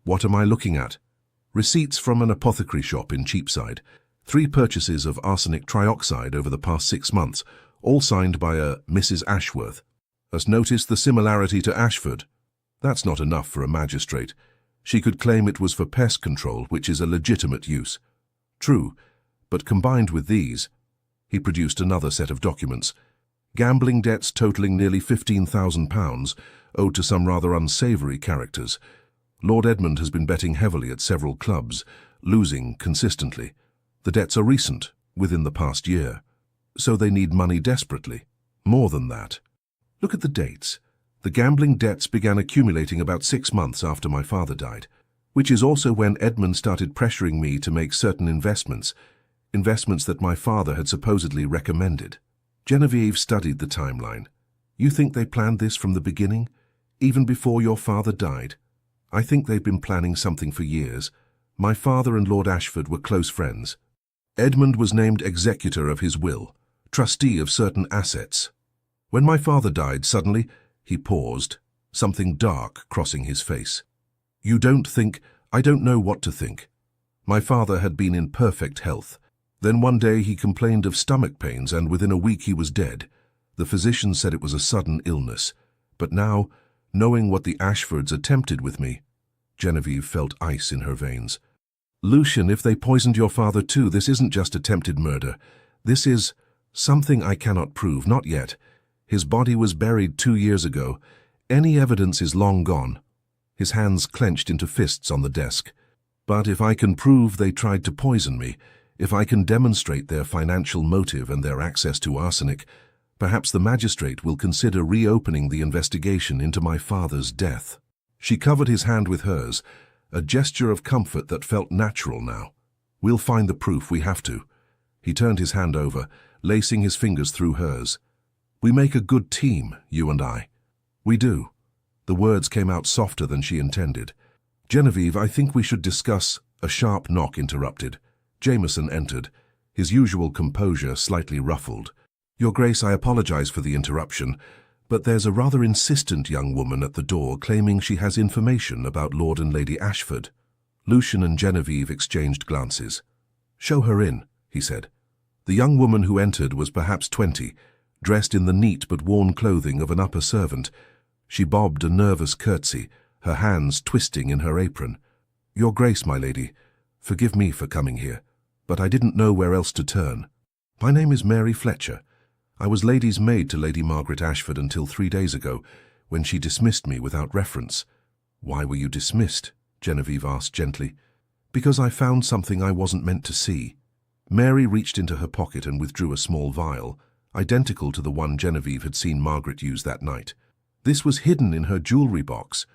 "What am I looking at?" "Receipts from an apothecary shop in Cheapside. 3 purchases of arsenic trioxide over the past 6 months, all signed by a Mrs. Ashworth. Has noticed the similarity to Ashford? That's not enough for a magistrate. She could claim it was for pest control, which is a legitimate use. True, but combined with these..." He produced another set of documents. "Gambling debts totaling nearly £15,000, owed to some rather unsavoury characters. Lord Edmund has been betting heavily at several clubs, losing consistently. The debts are recent, within the past year. So they need money desperately. More than that. Look at the dates. The gambling debts began accumulating about 6 months after my father died, which is also when Edmund started pressuring me to make certain investments that my father had supposedly recommended." Genevieve studied the timeline. "You think they planned this from the beginning, even before your father died?" "I think they've been planning something for years. My father and Lord Ashford were close friends. Edmund was named executor of his will, trustee of certain assets. When my father died, suddenly," he paused, something dark crossing his face. "You don't think..." "I don't know what to think. My father had been in perfect health. Then one day he complained of stomach pains, and within a week he was dead. The physician said it was a sudden illness. But now, knowing what the Ashfords attempted with me..." Genevieve felt ice in her veins. "Lucian, if they poisoned your father too, this isn't just attempted murder. This is something I cannot prove, not yet. His body was buried 2 years ago. Any evidence is long gone." His hands clenched into fists on the desk. "But if I can prove they tried to poison me, if I can demonstrate their financial motive and their access to arsenic, perhaps the magistrate will consider reopening the investigation into my father's death." She covered his hand with hers, a gesture of comfort that felt natural now. "We'll find the proof, we have to." He turned his hand over, lacing his fingers through hers. "We make a good team, you and I." "We do." The words came out softer than she intended. "Genevieve, I think we should discuss..." A sharp knock interrupted. Jameson entered, his usual composure slightly ruffled. "Your Grace, I apologize for the interruption, but there's a rather insistent young woman at the door claiming she has information about Lord and Lady Ashford." Lucian and Genevieve exchanged glances. "Show her in," he said. The young woman who entered was perhaps 20, dressed in the neat but worn clothing of an upper servant. She bobbed a nervous curtsy, her hands twisting in her apron. "Your Grace, my lady, forgive me for coming here, but I didn't know where else to turn. My name is Mary Fletcher. I was lady's maid to Lady Margaret Ashford until 3 days ago, when she dismissed me without reference." "Why were you dismissed?" Genevieve asked gently. Because I found something I wasn't meant to see. Mary reached into her pocket and withdrew a small vial, identical to the one Genevieve had seen Margaret use that night. This was hidden in her jewelry box.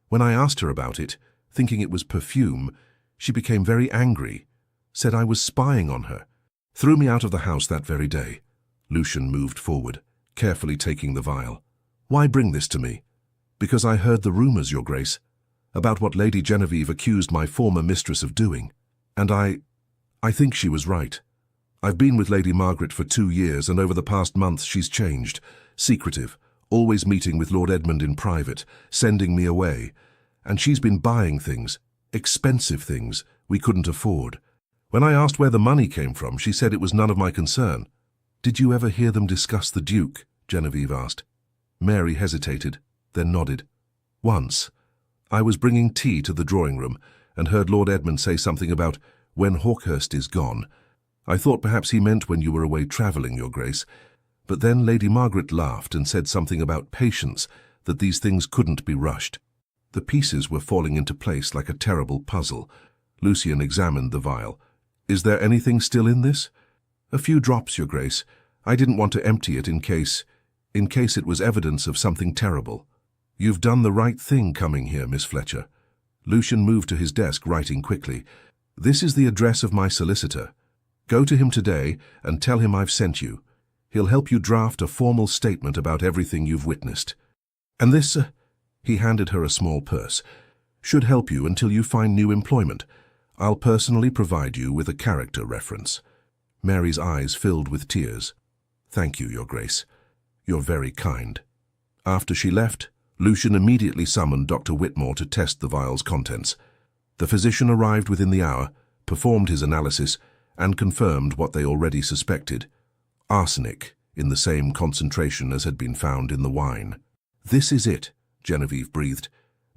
When I asked her about it, thinking it was perfume, she became very angry, said I was spying on her, threw me out of the house that very day. Lucian moved forward, carefully taking the vial. Why bring this to me? Because I heard the rumors, Your Grace, about what Lady Genevieve accused my former mistress of doing. And I think she was right. I've been with Lady Margaret for 2 years, and over the past month she's changed. Secretive, always meeting with Lord Edmund in private, sending me away. And she's been buying things, expensive things, we couldn't afford. When I asked where the money came from, she said it was none of my concern. Did you ever hear them discuss the Duke? Genevieve asked. Mary hesitated, then nodded. Once. I was bringing tea to the drawing room and heard Lord Edmund say something about when Hawkhurst is gone. I thought perhaps he meant when you were away travelling, Your Grace. But then Lady Margaret laughed and said something about patience, that these things couldn't be rushed. The pieces were falling into place like a terrible puzzle. Lucian examined the vial. Is there anything still in this? A few drops, Your Grace. I didn't want to empty it in case it was evidence of something terrible. You've done the right thing coming here, Miss Fletcher. Lucian moved to his desk, writing quickly. This is the address of my solicitor. Go to him today and tell him I've sent you. He'll help you draft a formal statement about everything you've witnessed. And this, he handed her a small purse, should help you until you find new employment. I'll personally provide you with a character reference. Mary's eyes filled with tears. Thank you, Your Grace. You're very kind. After she left, Lucian immediately summoned Dr. Whitmore to test the vial's contents. The physician arrived within the hour, performed his analysis, and confirmed what they already suspected. Arsenic, in the same concentration as had been found in the wine. This is it, Genevieve breathed.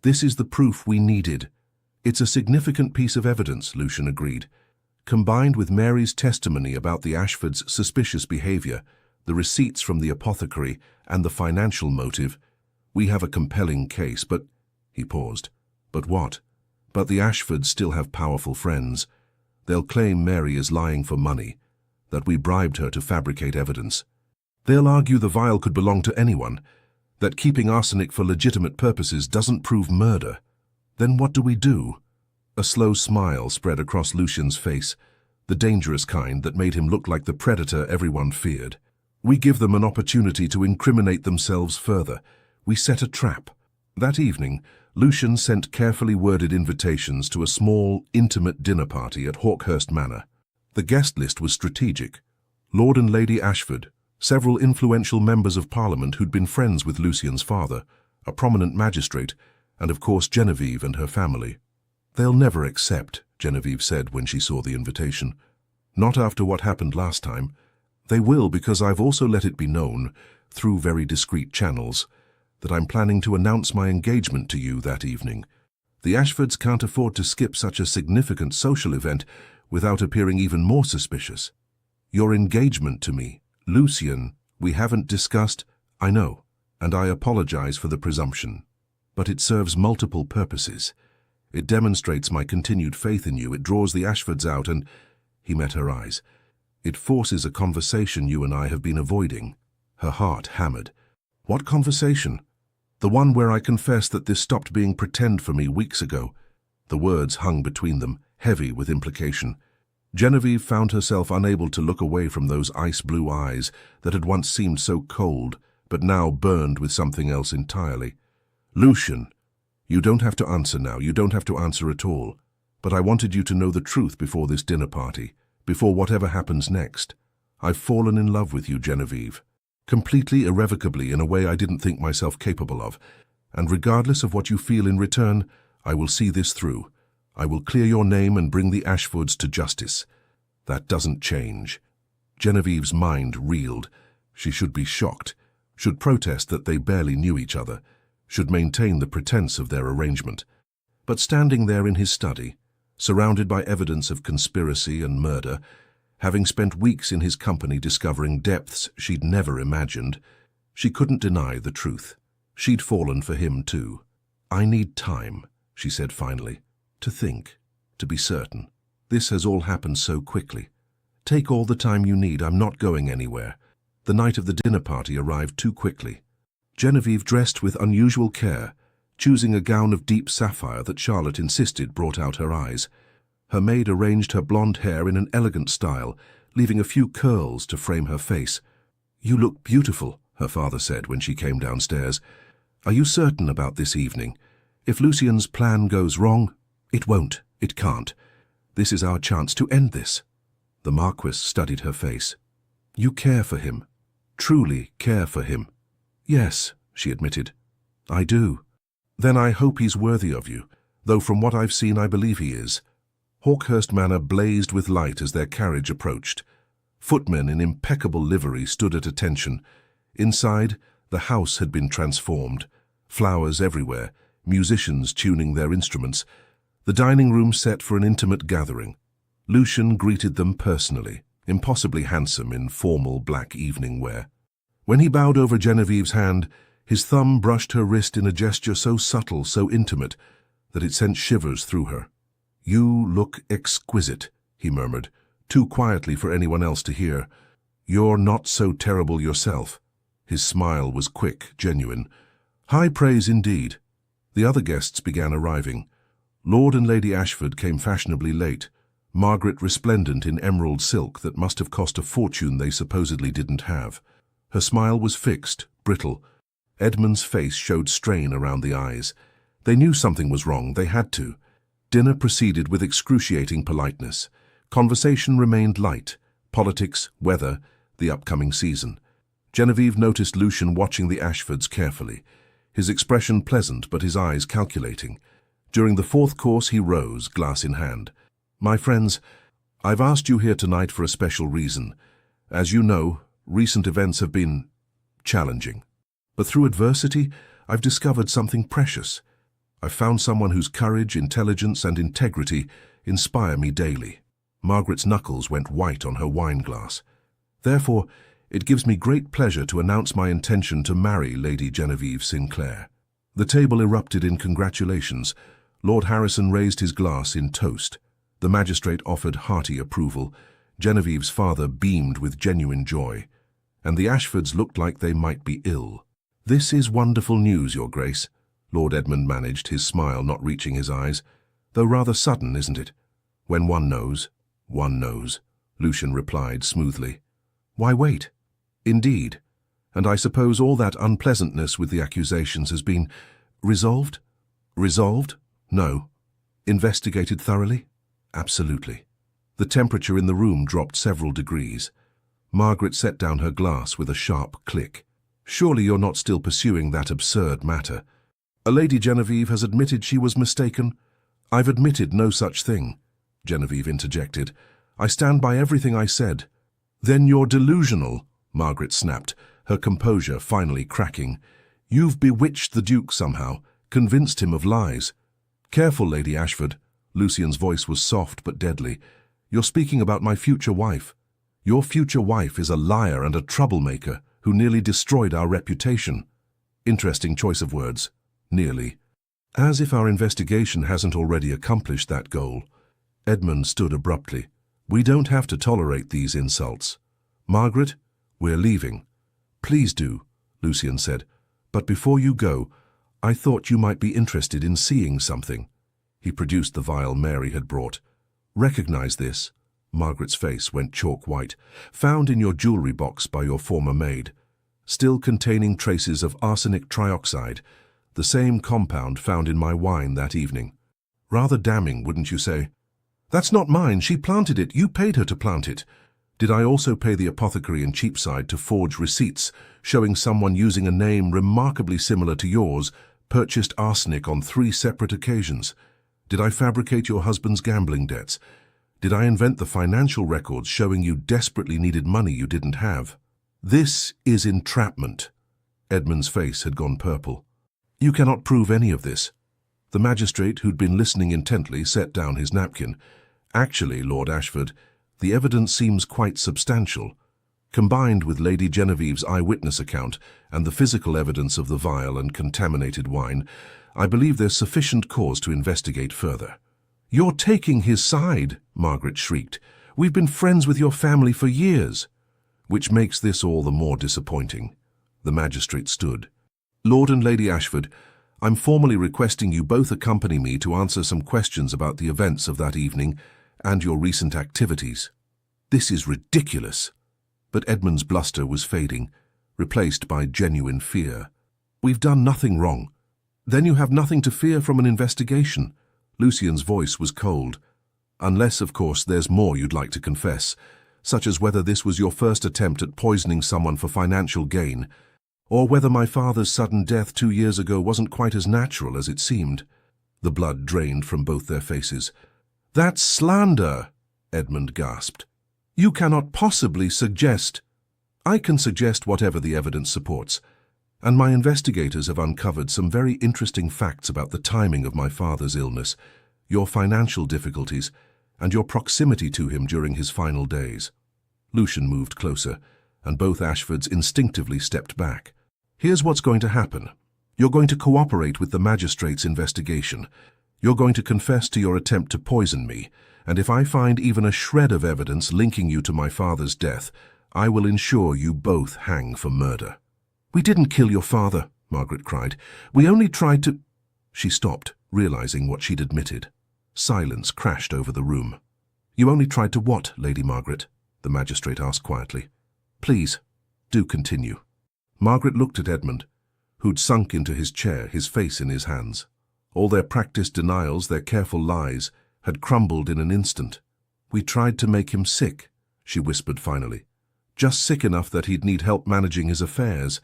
This is the proof we needed. It's a significant piece of evidence, Lucian agreed. Combined with Mary's testimony about the Ashfords' suspicious behavior, the receipts from the apothecary, and the financial motive, we have a compelling case, but... He paused. But what? But the Ashfords still have powerful friends. They'll claim Mary is lying for money, that we bribed her to fabricate evidence. They'll argue the vial could belong to anyone, that keeping arsenic for legitimate purposes doesn't prove murder. Then what do we do? A slow smile spread across Lucian's face, the dangerous kind that made him look like the predator everyone feared. We give them an opportunity to incriminate themselves further. We set a trap. That evening, Lucian sent carefully worded invitations to a small, intimate dinner party at Hawkhurst Manor. The guest list was strategic. Lord and Lady Ashford, several influential members of Parliament who'd been friends with Lucian's father, a prominent magistrate, and of course Genevieve and her family. They'll never accept, Genevieve said when she saw the invitation. Not after what happened last time. They will because I've also let it be known, through very discreet channels, that I'm planning to announce my engagement to you that evening. The Ashfords can't afford to skip such a significant social event without appearing even more suspicious. Your engagement to me, Lucian, we haven't discussed, I know, and I apologize for the presumption. But it serves multiple purposes. It demonstrates my continued faith in you, it draws the Ashfords out and... He met her eyes. It forces a conversation you and I have been avoiding. Her heart hammered. What conversation? The one where I confessed that this stopped being pretend for me weeks ago. The words hung between them, heavy with implication. Genevieve found herself unable to look away from those ice-blue eyes that had once seemed so cold, but now burned with something else entirely. Lucian, you don't have to answer now, you don't have to answer at all. But I wanted you to know the truth before this dinner party, before whatever happens next. I've fallen in love with you, Genevieve. Completely, irrevocably, in a way I didn't think myself capable of. And regardless of what you feel in return, I will see this through. I will clear your name and bring the Ashfords to justice. That doesn't change. Genevieve's mind reeled. She should be shocked, should protest that they barely knew each other, should maintain the pretense of their arrangement. But standing there in his study, surrounded by evidence of conspiracy and murder, having spent weeks in his company discovering depths she'd never imagined, she couldn't deny the truth. She'd fallen for him too. I need time, she said finally. To think, to be certain. This has all happened so quickly. Take all the time you need, I'm not going anywhere. The night of the dinner party arrived too quickly. Genevieve dressed with unusual care, choosing a gown of deep sapphire that Charlotte insisted brought out her eyes. Her maid arranged her blonde hair in an elegant style, leaving a few curls to frame her face. "You look beautiful," her father said when she came downstairs. "Are you certain about this evening? If Lucien's plan goes wrong, it won't, it can't. This is our chance to end this." The Marquis studied her face. "You care for him, truly care for him." "Yes," she admitted. "I do." "Then I hope he's worthy of you, though from what I've seen I believe he is." Hawkhurst Manor blazed with light as their carriage approached. Footmen in impeccable livery stood at attention. Inside, the house had been transformed. Flowers everywhere, musicians tuning their instruments. The dining room set for an intimate gathering. Lucien greeted them personally, impossibly handsome in formal black evening wear. When he bowed over Genevieve's hand, his thumb brushed her wrist in a gesture so subtle, so intimate, that it sent shivers through her. "You look exquisite," he murmured, too quietly for anyone else to hear. "You're not so terrible yourself." His smile was quick, genuine. High praise indeed. The other guests began arriving. Lord and Lady Ashford came fashionably late, Margaret resplendent in emerald silk that must have cost a fortune they supposedly didn't have. Her smile was fixed, brittle. Edmund's face showed strain around the eyes. They knew something was wrong, they had to. Dinner proceeded with excruciating politeness. Conversation remained light. Politics, weather, the upcoming season. Genevieve noticed Lucien watching the Ashfords carefully. His expression pleasant, but his eyes calculating. During the fourth course he rose, glass in hand. "My friends, I've asked you here tonight for a special reason. As you know, recent events have been challenging. But through adversity, I've discovered something precious. I've found someone whose courage, intelligence, and integrity inspire me daily." Margaret's knuckles went white on her wine-glass. "Therefore, it gives me great pleasure to announce my intention to marry Lady Genevieve Sinclair." The table erupted in congratulations. Lord Harrison raised his glass in toast. The magistrate offered hearty approval. Genevieve's father beamed with genuine joy. And the Ashfords looked like they might be ill. "This is wonderful news, Your Grace," Lord Edmund managed, his smile not reaching his eyes. "Though rather sudden, isn't it?" "When one knows, Lucien replied smoothly. "Why wait?" "Indeed. And I suppose all that unpleasantness with the accusations has been resolved?" "Resolved? No." "Investigated thoroughly?" "Absolutely." The temperature in the room dropped several degrees. Margaret set down her glass with a sharp click. "Surely you're not still pursuing that absurd matter?" "Lady Genevieve has admitted she was mistaken." "I've admitted no such thing," Genevieve interjected. "I stand by everything I said." "Then you're delusional," Margaret snapped, her composure finally cracking. "You've bewitched the Duke somehow, convinced him of lies." "Careful, Lady Ashford." Lucien's voice was soft but deadly. "You're speaking about my future wife. Your future wife is a liar and a troublemaker who nearly destroyed our reputation." Interesting choice of words. Nearly. "As if our investigation hasn't already accomplished that goal." Edmund stood abruptly. "We don't have to tolerate these insults. Margaret, we're leaving." "Please do," Lucien said. "But before you go, I thought you might be interested in seeing something." He produced the vial Mary had brought. "Recognize this." Margaret's face went chalk white. "Found in your jewelry box by your former maid. Still containing traces of arsenic trioxide, the same compound found in my wine that evening. Rather damning, wouldn't you say?" "That's not mine. She planted it. You paid her to plant it." "Did I also pay the apothecary in Cheapside to forge receipts showing someone using a name remarkably similar to yours purchased arsenic on 3 separate occasions? Did I fabricate your husband's gambling debts? Did I invent the financial records showing you desperately needed money you didn't have?" "This is entrapment." Edmund's face had gone purple. "You cannot prove any of this." The magistrate, who'd been listening intently, set down his napkin. "Actually, Lord Ashford, the evidence seems quite substantial. Combined with Lady Genevieve's eyewitness account and the physical evidence of the vial and contaminated wine, I believe there's sufficient cause to investigate further." "You're taking his side," Margaret shrieked. "We've been friends with your family for years." "Which makes this all the more disappointing." The magistrate stood. "Lord and Lady Ashford, I'm formally requesting you both accompany me to answer some questions about the events of that evening and your recent activities." "This is ridiculous." But Edmund's bluster was fading, replaced by genuine fear. "We've done nothing wrong." "Then you have nothing to fear from an investigation." Lucian's voice was cold. "Unless, of course, there's more you'd like to confess, such as whether this was your first attempt at poisoning someone for financial gain, or whether my father's sudden death 2 years ago wasn't quite as natural as it seemed." The blood drained from both their faces. "That's slander," Edmund gasped. "You cannot possibly suggest—" "I can suggest whatever the evidence supports, and my investigators have uncovered some very interesting facts about the timing of my father's illness, your financial difficulties, and your proximity to him during his final days." Lucian moved closer, and both Ashfords instinctively stepped back. "Here's what's going to happen. You're going to cooperate with the magistrate's investigation. You're going to confess to your attempt to poison me, and if I find even a shred of evidence linking you to my father's death, I will ensure you both hang for murder." "We didn't kill your father," Margaret cried. "We only tried to—" She stopped, realizing what she'd admitted. Silence crashed over the room. "You only tried to what, Lady Margaret?" the magistrate asked quietly. "Please, do continue." Margaret looked at Edmund, who'd sunk into his chair, his face in his hands. All their practiced denials, their careful lies, had crumbled in an instant. "We tried to make him sick," she whispered finally. "Just sick enough that he'd need help managing his affairs.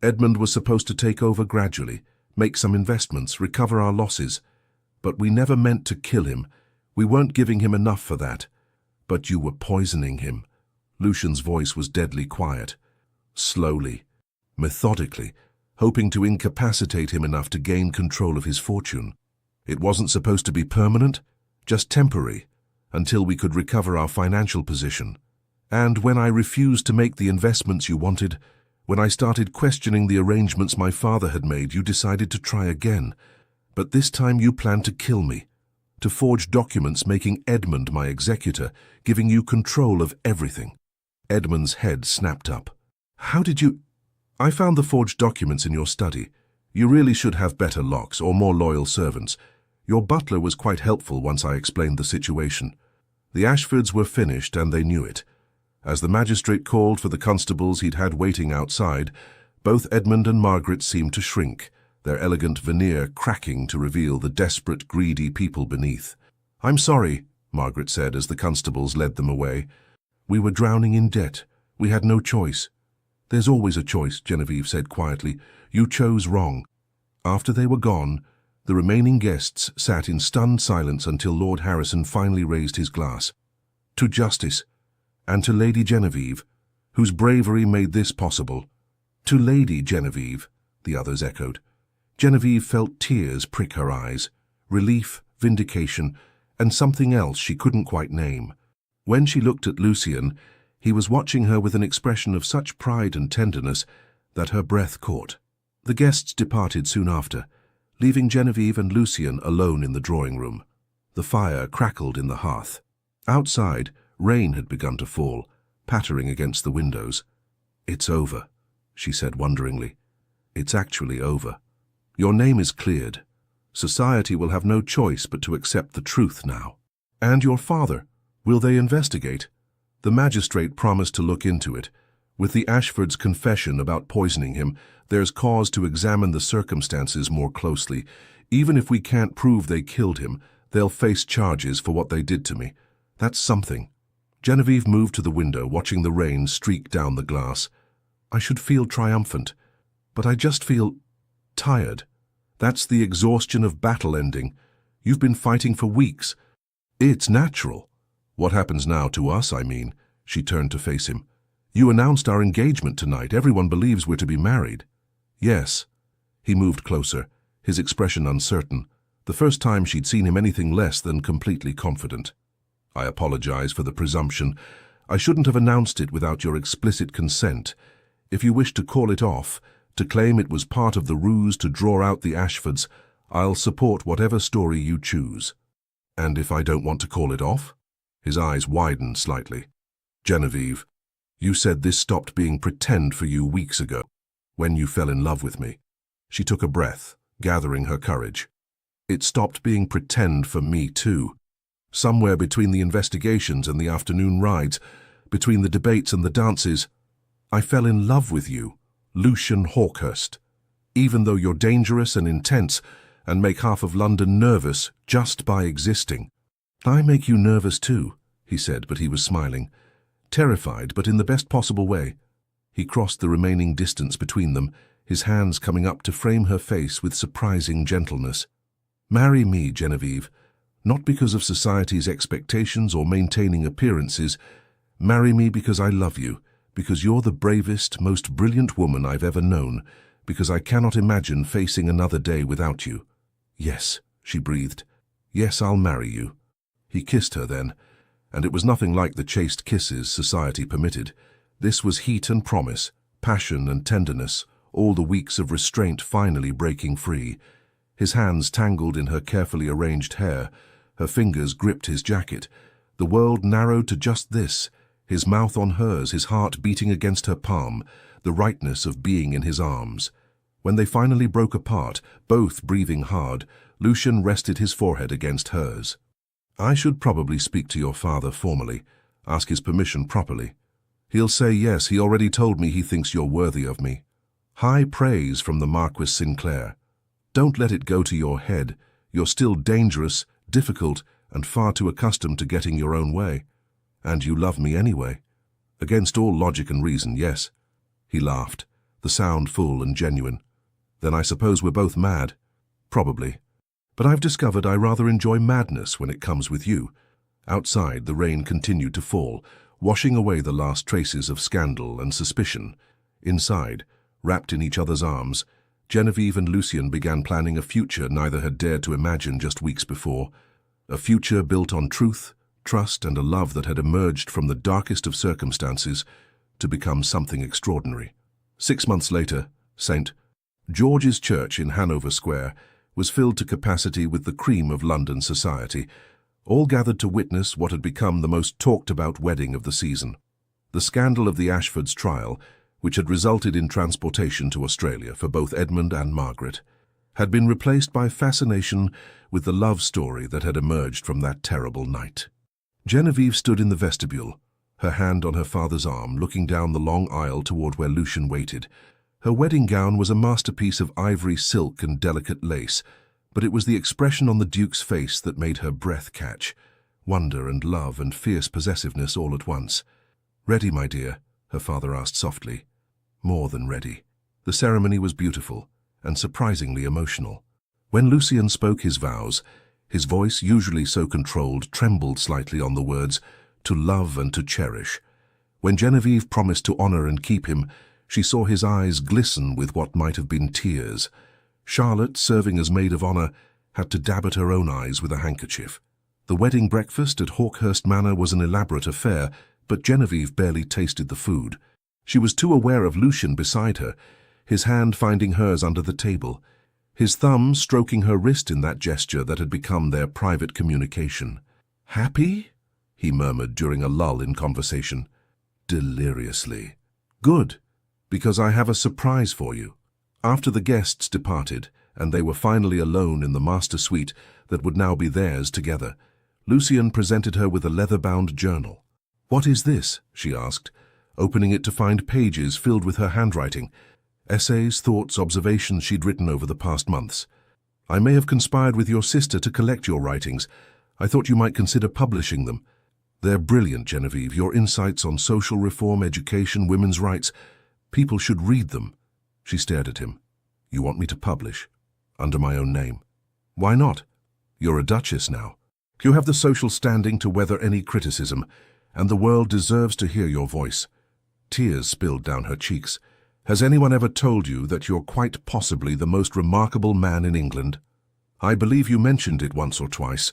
Edmund was supposed to take over gradually, make some investments, recover our losses. But we never meant to kill him. We weren't giving him enough for that. But you were poisoning him." Lucian's voice was deadly quiet. "Slowly, methodically, hoping to incapacitate him enough to gain control of his fortune. It wasn't supposed to be permanent, just temporary, until we could recover our financial position. And when I refused to make the investments you wanted, when I started questioning the arrangements my father had made, you decided to try again. But this time you planned to kill me, to forge documents making Edmund my executor, giving you control of everything." Edmund's head snapped up. "How did you—" "I found the forged documents in your study. You really should have better locks or more loyal servants. Your butler was quite helpful once I explained the situation." The Ashfords were finished, and they knew it. As the magistrate called for the constables he'd had waiting outside, both Edmund and Margaret seemed to shrink, their elegant veneer cracking to reveal the desperate, greedy people beneath. "I'm sorry," Margaret said as the constables led them away. "We were drowning in debt. We had no choice." "There's always a choice," Genevieve said quietly. "You chose wrong." After they were gone, the remaining guests sat in stunned silence until Lord Harrison finally raised his glass. "To justice, and to Lady Genevieve, whose bravery made this possible." "To Lady Genevieve," the others echoed. Genevieve felt tears prick her eyes, relief, vindication, and something else she couldn't quite name. When she looked at Lucian, he was watching her with an expression of such pride and tenderness that her breath caught. The guests departed soon after, leaving Genevieve and Lucian alone in the drawing room. The fire crackled in the hearth. Outside, rain had begun to fall, pattering against the windows. "It's over," she said wonderingly. "It's actually over. Your name is cleared. Society will have no choice but to accept the truth now." "And your father? Will they investigate?" The magistrate promised to look into it. "With the Ashfords' confession about poisoning him, there's cause to examine the circumstances more closely. Even if we can't prove they killed him, they'll face charges for what they did to me. That's something." Genevieve moved to the window, watching the rain streak down the glass. "I should feel triumphant, but I just feel tired. That's the exhaustion of battle ending. You've been fighting for weeks. It's natural. What happens now to us, I mean?" She turned to face him. "You announced our engagement tonight. Everyone believes we're to be married." "Yes." He moved closer, his expression uncertain, the first time she'd seen him anything less than completely confident. "I apologize for the presumption. I shouldn't have announced it without your explicit consent. If you wish to call it off, to claim it was part of the ruse to draw out the Ashfords, I'll support whatever story you choose." And if I don't want to call it off? His eyes widened slightly. Genevieve, you said this stopped being pretend for you weeks ago, when you fell in love with me. She took a breath, gathering her courage. It stopped being pretend for me too. Somewhere between the investigations and the afternoon rides, between the debates and the dances, I fell in love with you, Lucian Hawkhurst. Even though you're dangerous and intense and make half of London nervous just by existing. I make you nervous too, he said, but he was smiling. Terrified, but in the best possible way. He crossed the remaining distance between them, his hands coming up to frame her face with surprising gentleness. Marry me, Genevieve, not because of society's expectations or maintaining appearances. Marry me because I love you, because you're the bravest, most brilliant woman I've ever known, because I cannot imagine facing another day without you. Yes, she breathed. Yes, I'll marry you. He kissed her then, and it was nothing like the chaste kisses society permitted. This was heat and promise, passion and tenderness, all the weeks of restraint finally breaking free. His hands tangled in her carefully arranged hair, her fingers gripped his jacket. The world narrowed to just this, his mouth on hers, his heart beating against her palm, the rightness of being in his arms. When they finally broke apart, both breathing hard, Lucian rested his forehead against hers. I should probably speak to your father formally, ask his permission properly. He'll say yes, he already told me he thinks you're worthy of me. High praise from the Marquis Sinclair. Don't let it go to your head. You're still dangerous, difficult, and far too accustomed to getting your own way. And you love me anyway. Against all logic and reason, yes. He laughed, the sound full and genuine. Then I suppose we're both mad. Probably. But I've discovered I rather enjoy madness when it comes with you. Outside, the rain continued to fall, washing away the last traces of scandal and suspicion. Inside, wrapped in each other's arms, Genevieve and Lucian began planning a future neither had dared to imagine just weeks before. A future built on truth, trust, and a love that had emerged from the darkest of circumstances to become something extraordinary. 6 months later, St. George's Church in Hanover Square was filled to capacity with the cream of London society, all gathered to witness what had become the most talked-about wedding of the season. The scandal of the Ashfords' trial, which had resulted in transportation to Australia for both Edmund and Margaret, had been replaced by fascination with the love story that had emerged from that terrible night. Genevieve stood in the vestibule, her hand on her father's arm, looking down the long aisle toward where Lucian waited. Her wedding gown was a masterpiece of ivory silk and delicate lace, but it was the expression on the Duke's face that made her breath catch, wonder and love and fierce possessiveness all at once. "Ready, my dear?" her father asked softly. More than ready. The ceremony was beautiful and surprisingly emotional. When Lucian spoke his vows, his voice, usually so controlled, trembled slightly on the words, "to love and to cherish." When Genevieve promised to honor and keep him, she saw his eyes glisten with what might have been tears. Charlotte, serving as maid of honor, had to dab at her own eyes with a handkerchief. The wedding breakfast at Hawkhurst Manor was an elaborate affair, but Genevieve barely tasted the food. She was too aware of Lucian beside her, his hand finding hers under the table, his thumb stroking her wrist in that gesture that had become their private communication. "Happy?" he murmured during a lull in conversation. "Deliriously." "Good, because I have a surprise for you." After the guests departed, and they were finally alone in the master suite that would now be theirs together, Lucian presented her with a leather-bound journal. "What is this?" she asked, opening it to find pages filled with her handwriting, essays, thoughts, observations she'd written over the past months. "I may have conspired with your sister to collect your writings. I thought you might consider publishing them. They're brilliant, Genevieve, your insights on social reform, education, women's rights. People should read them." She stared at him. "You want me to publish? Under my own name?" "Why not? You're a duchess now. You have the social standing to weather any criticism, and the world deserves to hear your voice." Tears spilled down her cheeks. "Has anyone ever told you that you're quite possibly the most remarkable man in England? I believe you mentioned it once or twice,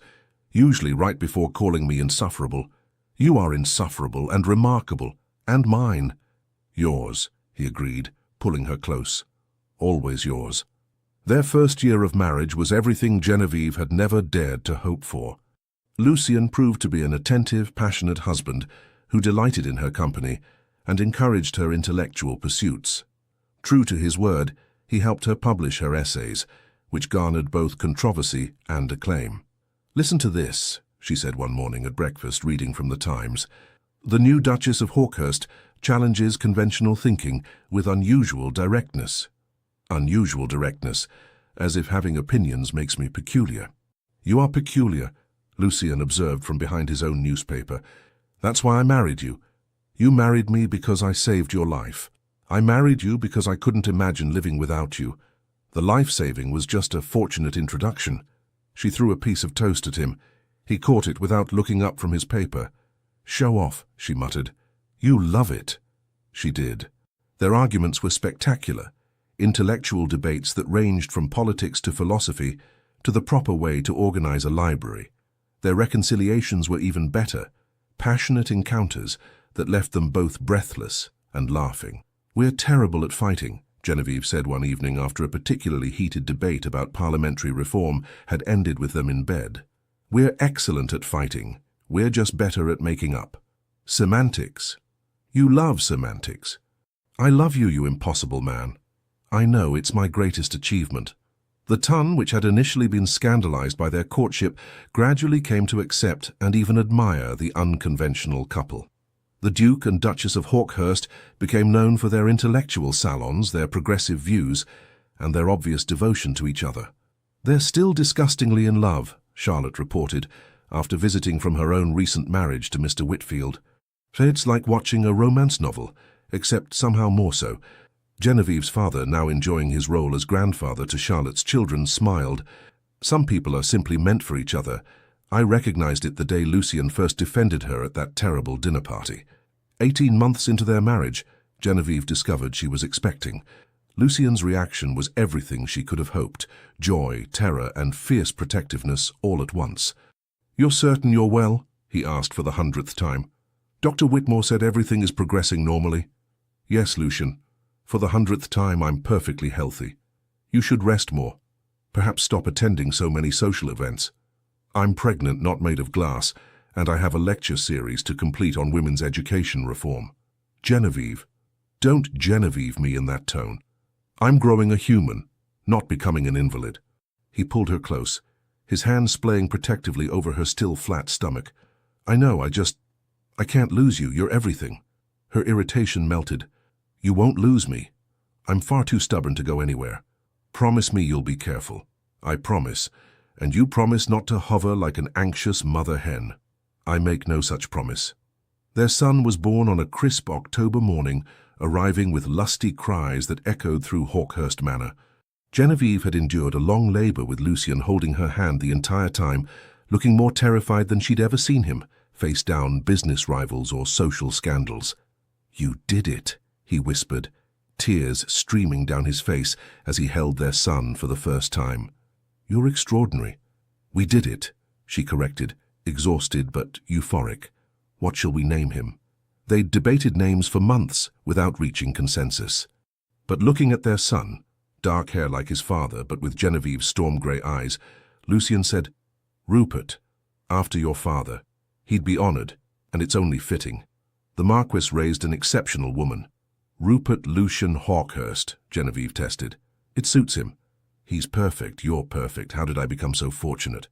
usually right before calling me insufferable. You are insufferable and remarkable, and mine." "Yours," he agreed, pulling her close. "Always yours." Their first year of marriage was everything Genevieve had never dared to hope for. Lucian proved to be an attentive, passionate husband who delighted in her company and encouraged her intellectual pursuits. True to his word, he helped her publish her essays, which garnered both controversy and acclaim. "Listen to this," she said one morning at breakfast, reading from the Times. "The new Duchess of Hawkhurst challenges conventional thinking with unusual directness." Unusual directness, as if having opinions makes me peculiar. "You are peculiar," Lucian observed from behind his own newspaper. "That's why I married you. You married me because I saved your life. I married you because I couldn't imagine living without you. The life-saving was just a fortunate introduction." She threw a piece of toast at him. He caught it without looking up from his paper. "Show off," she muttered. "You love it." She did. Their arguments were spectacular, intellectual debates that ranged from politics to philosophy to the proper way to organize a library. Their reconciliations were even better, passionate encounters that left them both breathless and laughing. "We're terrible at fighting," Genevieve said one evening after a particularly heated debate about parliamentary reform had ended with them in bed. "We're excellent at fighting. We're just better at making up. Semantics. You love semantics. I love you, you impossible man. I know, it's my greatest achievement." The Ton, which had initially been scandalized by their courtship, gradually came to accept and even admire the unconventional couple. The Duke and Duchess of Hawkhurst became known for their intellectual salons, their progressive views, and their obvious devotion to each other. "They're still disgustingly in love," Charlotte reported, after visiting from her own recent marriage to Mr. Whitfield. "It's like watching a romance novel, except somehow more so." Genevieve's father, now enjoying his role as grandfather to Charlotte's children, smiled. "Some people are simply meant for each other. I recognized it the day Lucian first defended her at that terrible dinner party." 18 months into their marriage, Genevieve discovered she was expecting. Lucian's reaction was everything she could have hoped: joy, terror, and fierce protectiveness all at once. "You're certain you're well?" he asked for the 100th time. "Dr. Whitmore said everything is progressing normally." "Yes, Lucian. For the 100th time, I'm perfectly healthy. You should rest more. Perhaps stop attending so many social events. I'm pregnant, not made of glass, and I have a lecture series to complete on women's education reform." "Genevieve, don't Genevieve me in that tone. I'm growing a human, not becoming an invalid." He pulled her close, his hand splaying protectively over her still flat stomach. "I know, I can't lose you. You're everything." Her irritation melted. "You won't lose me. I'm far too stubborn to go anywhere. Promise me you'll be careful." "I promise. And you promise not to hover like an anxious mother hen." "I make no such promise." Their son was born on a crisp October morning, arriving with lusty cries that echoed through Hawkhurst Manor. Genevieve had endured a long labor with Lucian holding her hand the entire time, looking more terrified than she'd ever seen him, face down business rivals or social scandals. "You did it," he whispered, tears streaming down his face as he held their son for the first time. "You're extraordinary." "We did it," she corrected, exhausted but euphoric. "What shall we name him?" They'd debated names for months without reaching consensus. But looking at their son, dark hair like his father but with Genevieve's storm-grey eyes, Lucian said, "Rupert, after your father. He'd be honored, and it's only fitting." The Marquis raised an exceptional woman. "Rupert Lucian Hawkhurst," Genevieve tested. "It suits him. He's perfect, you're perfect. How did I become so fortunate?"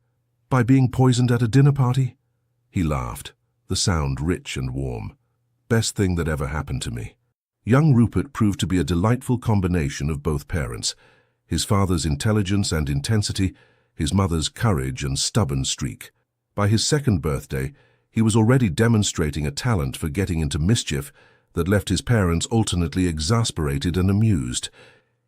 "By being poisoned at a dinner party?" He laughed, the sound rich and warm. "Best thing that ever happened to me." Young Rupert proved to be a delightful combination of both parents. His father's intelligence and intensity, his mother's courage and stubborn streak. By his second birthday, he was already demonstrating a talent for getting into mischief that left his parents alternately exasperated and amused.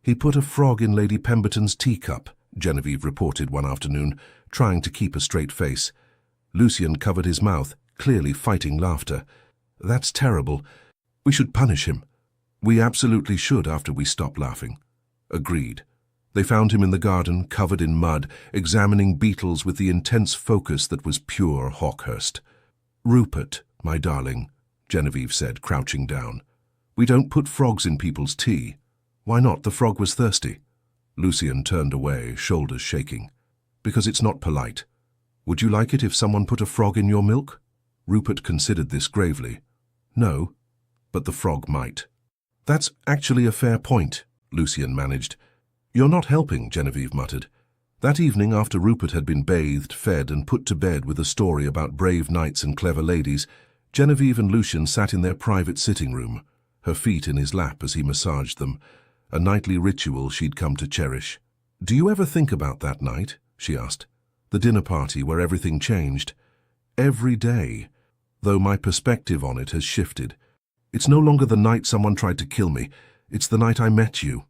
"He put a frog in Lady Pemberton's teacup," Genevieve reported one afternoon, trying to keep a straight face. Lucian covered his mouth, clearly fighting laughter. "That's terrible. We should punish him." "We absolutely should after we stop laughing." Agreed. They found him in the garden, covered in mud, examining beetles with the intense focus that was pure Hawkhurst. "Rupert, my darling," Genevieve said, crouching down. "We don't put frogs in people's tea." "Why not? The frog was thirsty." Lucian turned away, shoulders shaking. "Because it's not polite." Would you like it if someone put a frog in your milk? Rupert considered this gravely. No, but the frog might. That's actually a fair point, Lucian managed. You're not helping, Genevieve muttered. That evening, after Rupert had been bathed, fed, and put to bed with a story about brave knights and clever ladies, Genevieve and Lucian sat in their private sitting room, her feet in his lap as he massaged them, a nightly ritual she'd come to cherish. Do you ever think about that night? She asked. The dinner party where everything changed. Every day, though my perspective on it has shifted. It's no longer the night someone tried to kill me, it's the night I met you.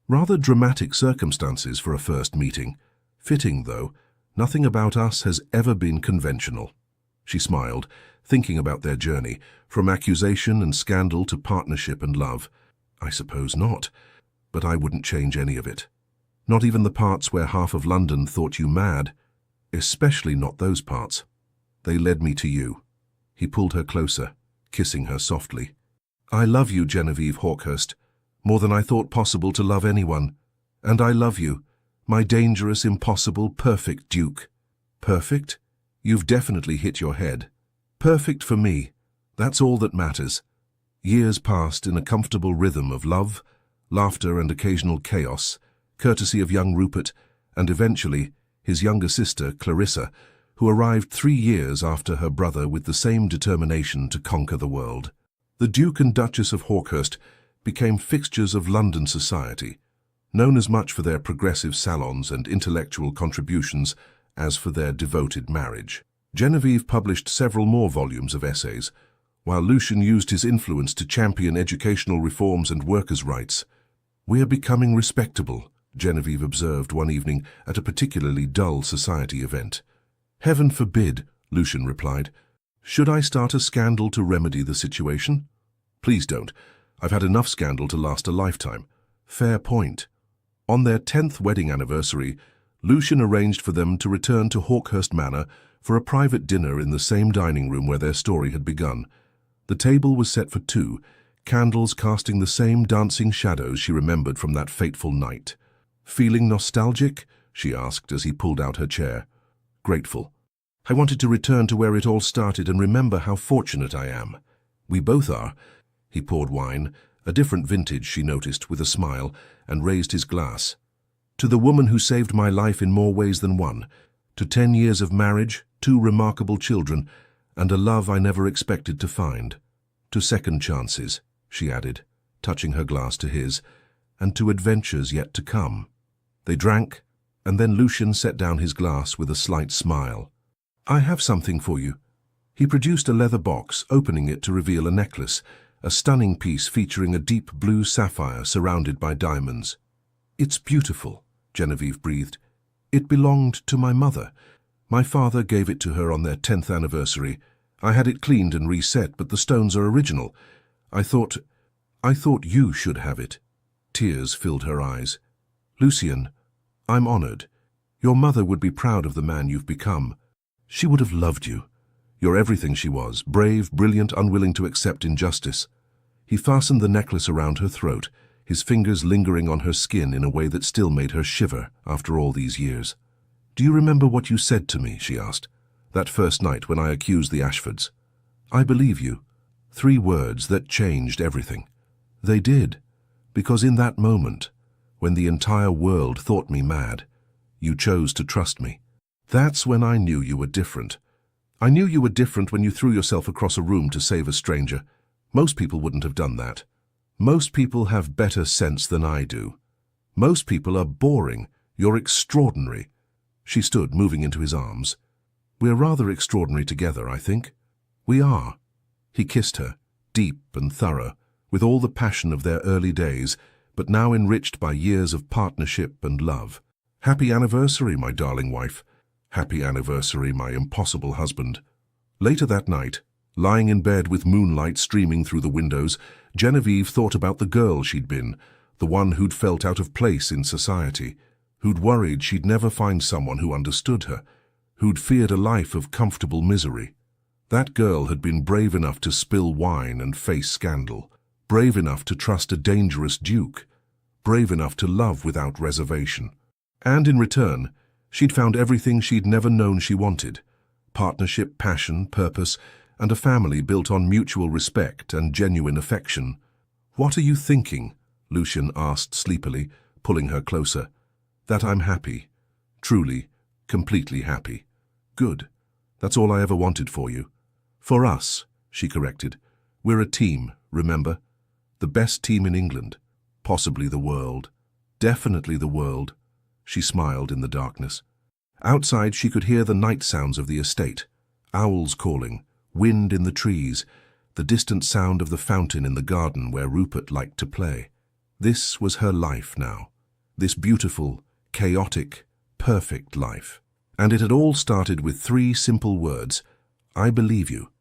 Rather dramatic circumstances for a first meeting. Fitting, though, nothing about us has ever been conventional. She smiled, thinking about their journey, from accusation and scandal to partnership and love. I suppose not, but I wouldn't change any of it. Not even the parts where half of London thought you mad. Especially not those parts. They led me to you. He pulled her closer, kissing her softly. I love you, Genevieve Hawkhurst, more than I thought possible to love anyone. And I love you, my dangerous, impossible, perfect Duke. Perfect? You've definitely hit your head. Perfect for me. That's all that matters. Years passed in a comfortable rhythm of love, laughter and occasional chaos, courtesy of young Rupert, and eventually his younger sister, Clarissa, who arrived 3 years after her brother with the same determination to conquer the world. The Duke and Duchess of Hawkhurst became fixtures of London society, known as much for their progressive salons and intellectual contributions as for their devoted marriage. Genevieve published several more volumes of essays, while Lucian used his influence to champion educational reforms and workers' rights. We're becoming respectable, Genevieve observed one evening at a particularly dull society event. Heaven forbid, Lucian replied. Should I start a scandal to remedy the situation? Please don't. I've had enough scandal to last a lifetime. Fair point. On their 10th wedding anniversary, Lucian arranged for them to return to Hawkhurst Manor for a private dinner in the same dining room where their story had begun. The table was set for 2, candles casting the same dancing shadows she remembered from that fateful night. Feeling nostalgic? She asked as he pulled out her chair. Grateful. I wanted to return to where it all started and remember how fortunate I am. We both are. He poured wine, a different vintage, she noticed, with a smile, and raised his glass. To the woman who saved my life in more ways than one. To 10 years of marriage, 2 remarkable children, and a love I never expected to find. To second chances, she added, touching her glass to his, and to adventures yet to come. They drank, and then Lucian set down his glass with a slight smile. I have something for you. He produced a leather box, opening it to reveal a necklace, a stunning piece featuring a deep blue sapphire surrounded by diamonds. It's beautiful, Genevieve breathed. It belonged to my mother. My father gave it to her on their 10th anniversary. I had it cleaned and reset, but the stones are original. I thought you should have it. Tears filled her eyes. Lucian, I'm honored. Your mother would be proud of the man you've become. She would have loved you. You're everything she was, brave, brilliant, unwilling to accept injustice. He fastened the necklace around her throat, his fingers lingering on her skin in a way that still made her shiver after all these years. Do you remember what you said to me, she asked, that first night when I accused the Ashfords? I believe you. 3 words that changed everything. They did, because in that moment, when the entire world thought me mad, you chose to trust me. That's when I knew you were different. I knew you were different when you threw yourself across a room to save a stranger. Most people wouldn't have done that. Most people have better sense than I do. Most people are boring. You're extraordinary. She stood, moving into his arms. We're rather extraordinary together, I think. We are. He kissed her, deep and thorough, with all the passion of their early days, but now enriched by years of partnership and love. Happy anniversary, my darling wife. Happy anniversary, my impossible husband. Later that night, lying in bed with moonlight streaming through the windows, Genevieve thought about the girl she'd been, the one who'd felt out of place in society, who'd worried she'd never find someone who understood her, who'd feared a life of comfortable misery. That girl had been brave enough to spill wine and face scandal, brave enough to trust a dangerous duke, brave enough to love without reservation. And in return, She'd found everything she'd never known she wanted: partnership, passion, purpose, and a family built on mutual respect and genuine affection. "What are you thinking?" Lucian asked sleepily, pulling her closer. "That I'm happy. Truly, completely happy." "Good. That's all I ever wanted for you." "For us," she corrected. "We're a team, remember? The best team in England. Possibly the world. Definitely the world." She smiled in the darkness. Outside, she could hear the night sounds of the estate: owls calling, wind in the trees, the distant sound of the fountain in the garden where Rupert liked to play. This was her life now. This beautiful, chaotic, perfect life. And it had all started with 3 simple words: "I believe you."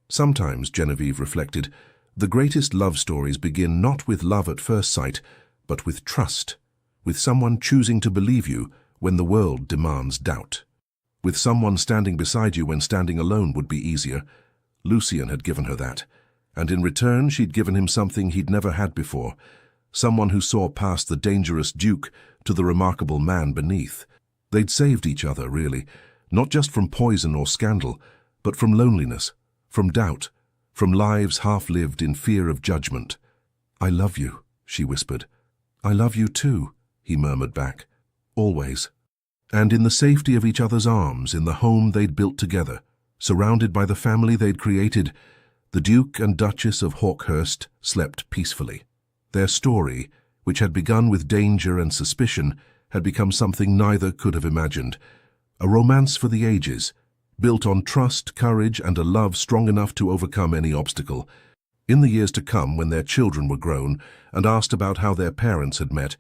Sometimes, Genevieve reflected, the greatest love stories begin not with love at first sight, but with trust, with someone choosing to believe you when the world demands doubt, with someone standing beside you when standing alone would be easier. Lucian had given her that, and in return she'd given him something he'd never had before, someone who saw past the dangerous duke to the remarkable man beneath. They'd saved each other, really, not just from poison or scandal, but from loneliness, from doubt, from lives half-lived in fear of judgment. "I love you," she whispered. "I love you too," he murmured back. "Always." And in the safety of each other's arms, in the home they'd built together, surrounded by the family they'd created, the Duke and Duchess of Hawkhurst slept peacefully. Their story, which had begun with danger and suspicion, had become something neither could have imagined. A romance for the ages, built on trust, courage, and a love strong enough to overcome any obstacle. In the years to come, when their children were grown and asked about how their parents had met,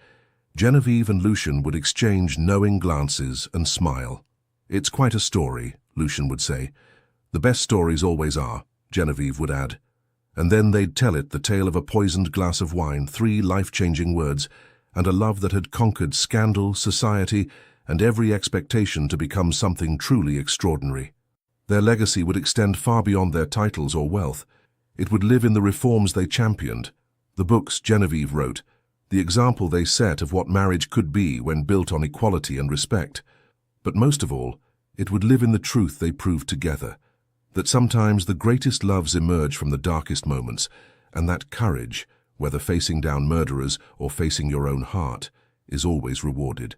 Genevieve and Lucian would exchange knowing glances and smile. "It's quite a story," Lucian would say. "The best stories always are," Genevieve would add. And then they'd tell it, the tale of a poisoned glass of wine, 3 life-changing words, and a love that had conquered scandal, society, and every expectation to become something truly extraordinary. Their legacy would extend far beyond their titles or wealth. It would live in the reforms they championed, the books Genevieve wrote, the example they set of what marriage could be when built on equality and respect. But most of all, it would live in the truth they proved together, that sometimes the greatest loves emerge from the darkest moments, and that courage, whether facing down murderers or facing your own heart, is always rewarded.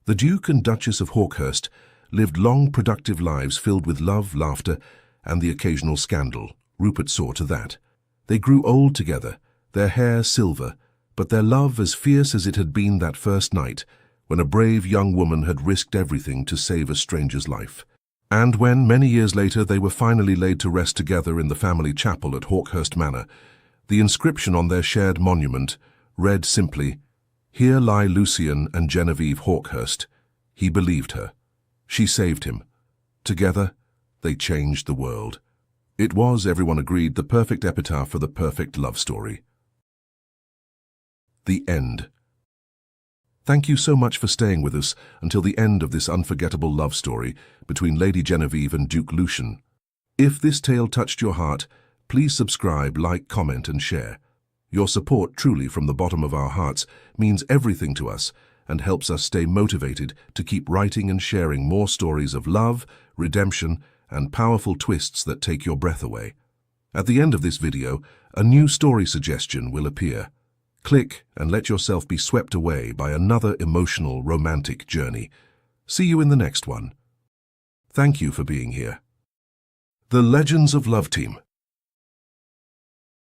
The Duke and Duchess of Hawkhurst lived long, productive lives filled with love, laughter, and the occasional scandal. Rupert saw to that. They grew old together, their hair silver, but their love as fierce as it had been that first night, when a brave young woman had risked everything to save a stranger's life. And when, many years later, they were finally laid to rest together in the family chapel at Hawkhurst Manor, the inscription on their shared monument read simply, "Here lie Lucian and Genevieve Hawkhurst. He believed her. She saved him. Together, they changed the world." It was, everyone agreed, the perfect epitaph for the perfect love story. The end. Thank you so much for staying with us until the end of this unforgettable love story between Lady Genevieve and Duke Lucian. If this tale touched your heart, please subscribe, like, comment, and share. Your support, truly from the bottom of our hearts, means everything to us and helps us stay motivated to keep writing and sharing more stories of love, redemption, and powerful twists that take your breath away. At the end of this video, a new story suggestion will appear. Click and let yourself be swept away by another emotional, romantic journey. See you in the next one. Thank you for being here. The Legends of Love Team.